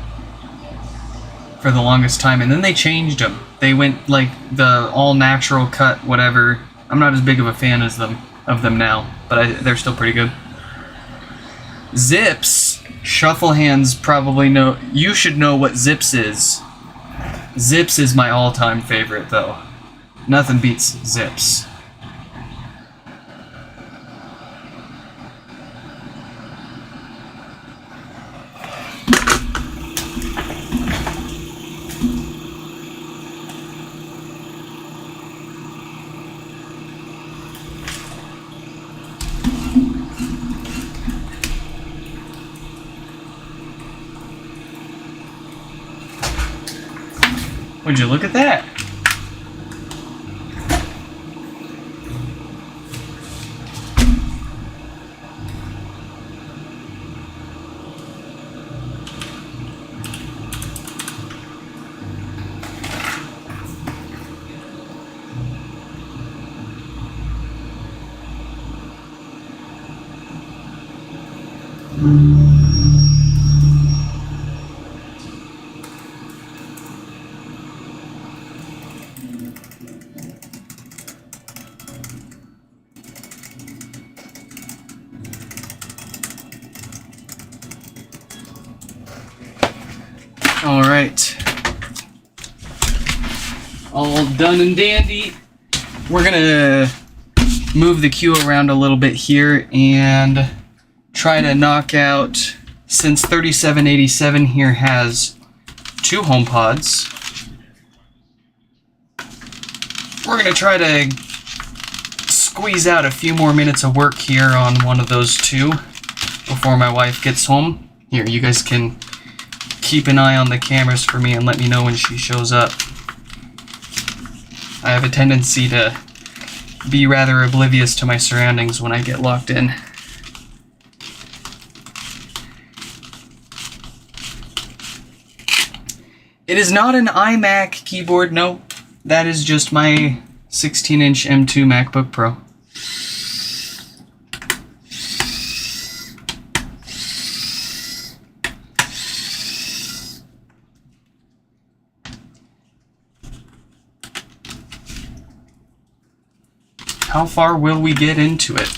Speaker 1: for the longest time, and then they changed them. They went like the all natural cut, whatever. I'm not as big of a fan as them now, but they're still pretty good. Zips, Shuffle Hands probably know. You should know what Zips is. Zips is my all-time favorite, though. Nothing beats Zips. Would you look at that? All right, all done and dandy. We're gonna move the queue around a little bit here and try to knock out, since 3787 here has 2 HomePods, we're gonna try to squeeze out a few more minutes of work here on one of those 2 before my wife gets home. Here, you guys can keep an eye on the cameras for me and let me know when she shows up. I have a tendency to be rather oblivious to my surroundings when I get locked in. It is not an iMac keyboard, no. That is just my 16-inch M2 MacBook Pro. How far will we get into it?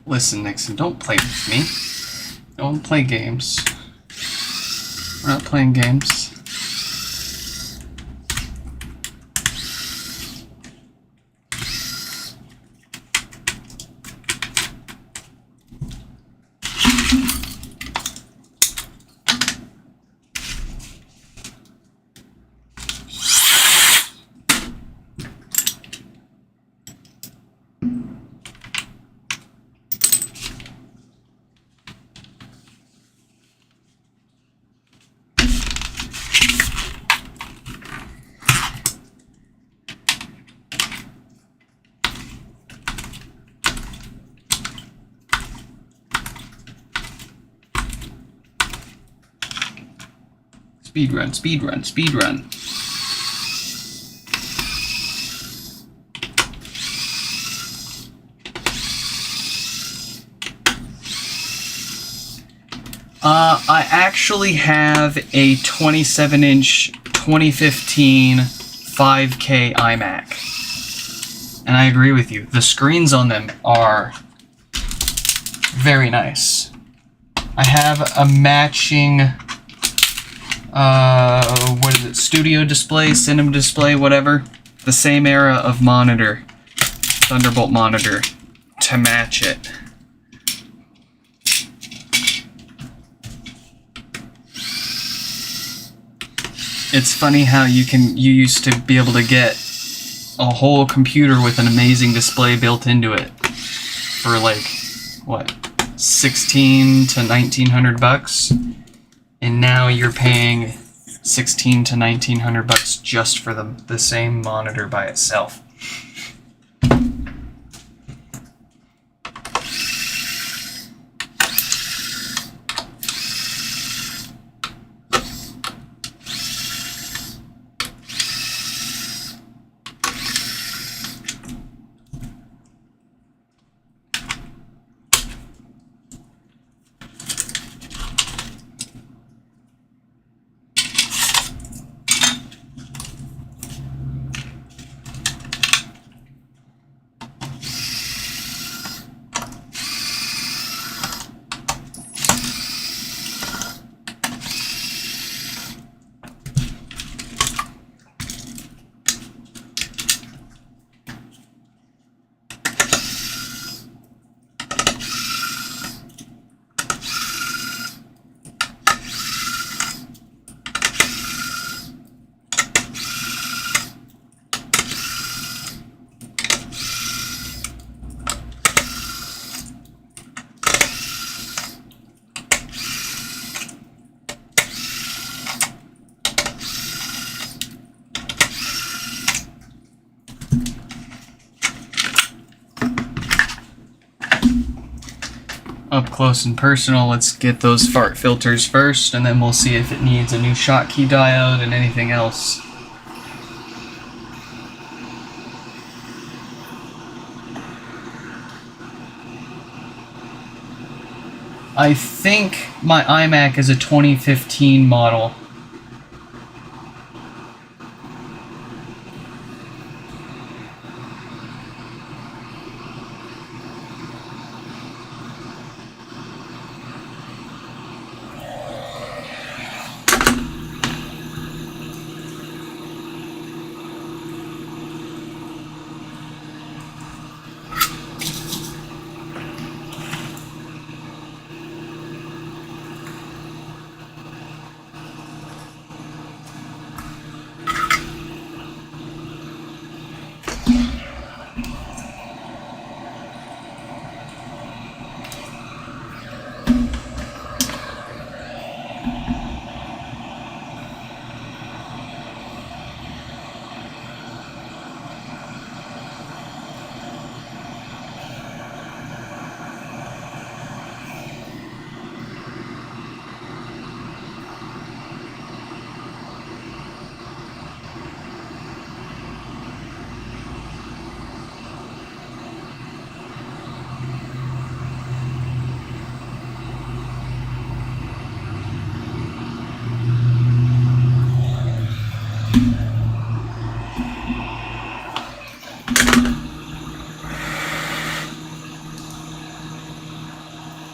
Speaker 1: Listen, Nixon, don't play with me. Don't play games. We're not playing games. Speed run, speed run, speed run. I actually have a 27-inch 2015 5K iMac. And I agree with you. The screens on them are very nice. I have a matching, what is it, studio display, cinema display, whatever. The same era of monitor, Thunderbolt monitor, to match it. It's funny how you used to be able to get a whole computer with an amazing display built into it for like, what, 16 to 1900 bucks, and now you're paying 16 to 1900 bucks just for the same monitor by itself. Up close and personal, let's get those fart filters first, and then we'll see if it needs a new Schottky diode and anything else. I think my iMac is a 2015 model.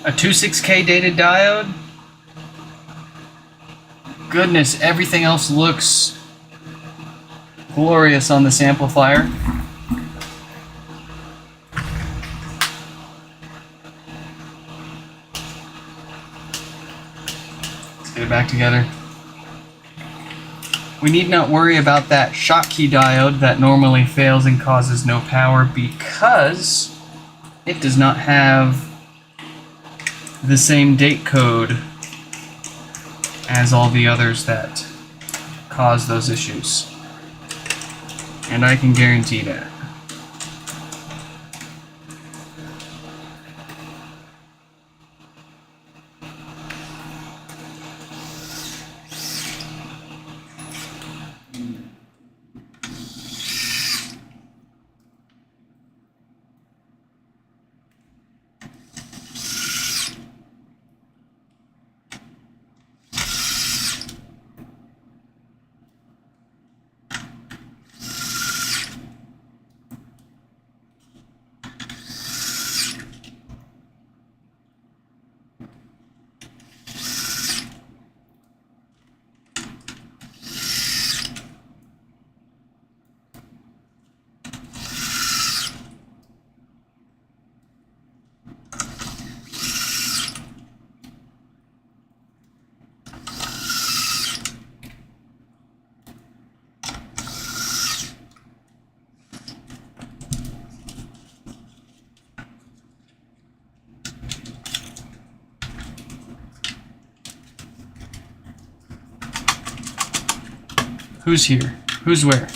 Speaker 1: A 26K dated diode? Goodness, everything else looks glorious on this amplifier. Let's get it back together. We need not worry about that Schottky diode that normally fails and causes no power because it does not have the same date code as all the others that cause those issues. And I can guarantee that. Who's here? Who's where?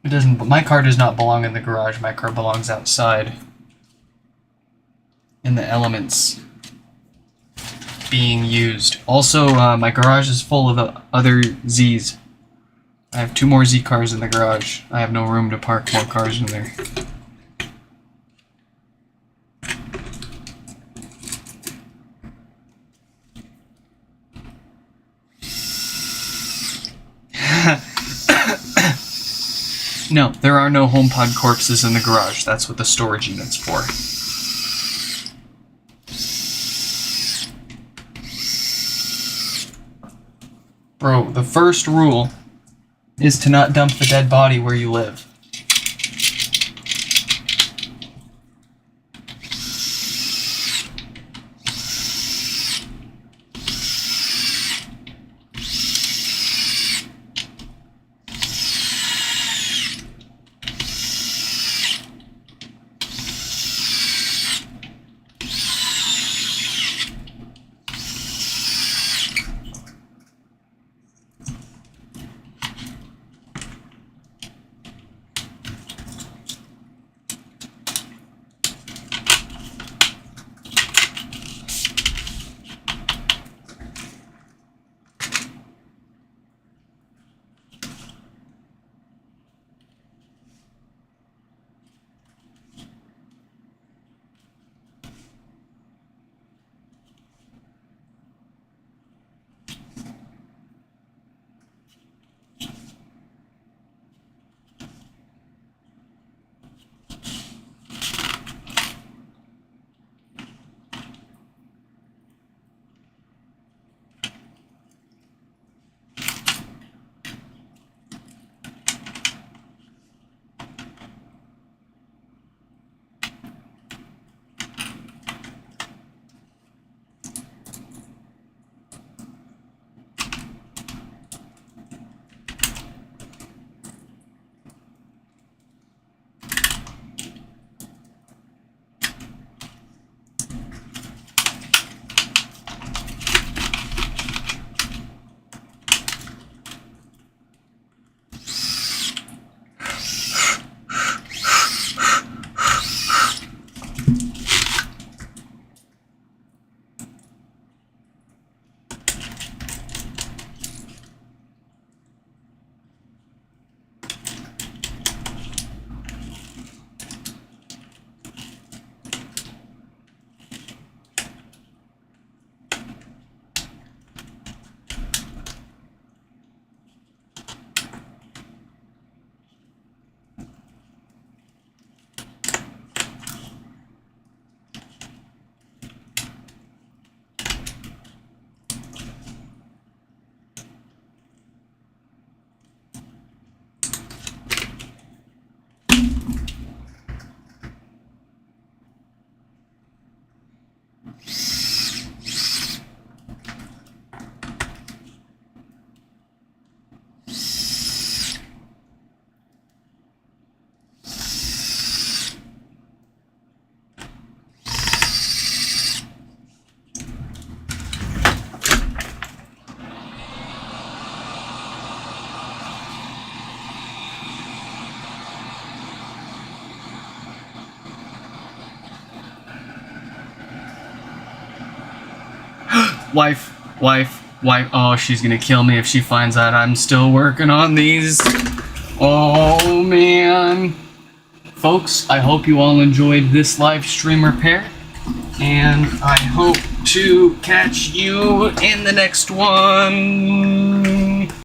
Speaker 1: It doesn't. My car does not belong in the garage. My car belongs outside. In the elements being used. Also, my garage is full of other Z's. I have 2 more Z cars in the garage. I have no room to park more cars in there. No, there are no HomePod corpses in the garage. That's what the storage unit's for. Bro, the first rule is to not dump the dead body where you live. Wife. Oh, she's gonna kill me if she finds out I'm still working on these. Oh, man. Folks, I hope you all enjoyed this live stream repair. And I hope to catch you in the next one.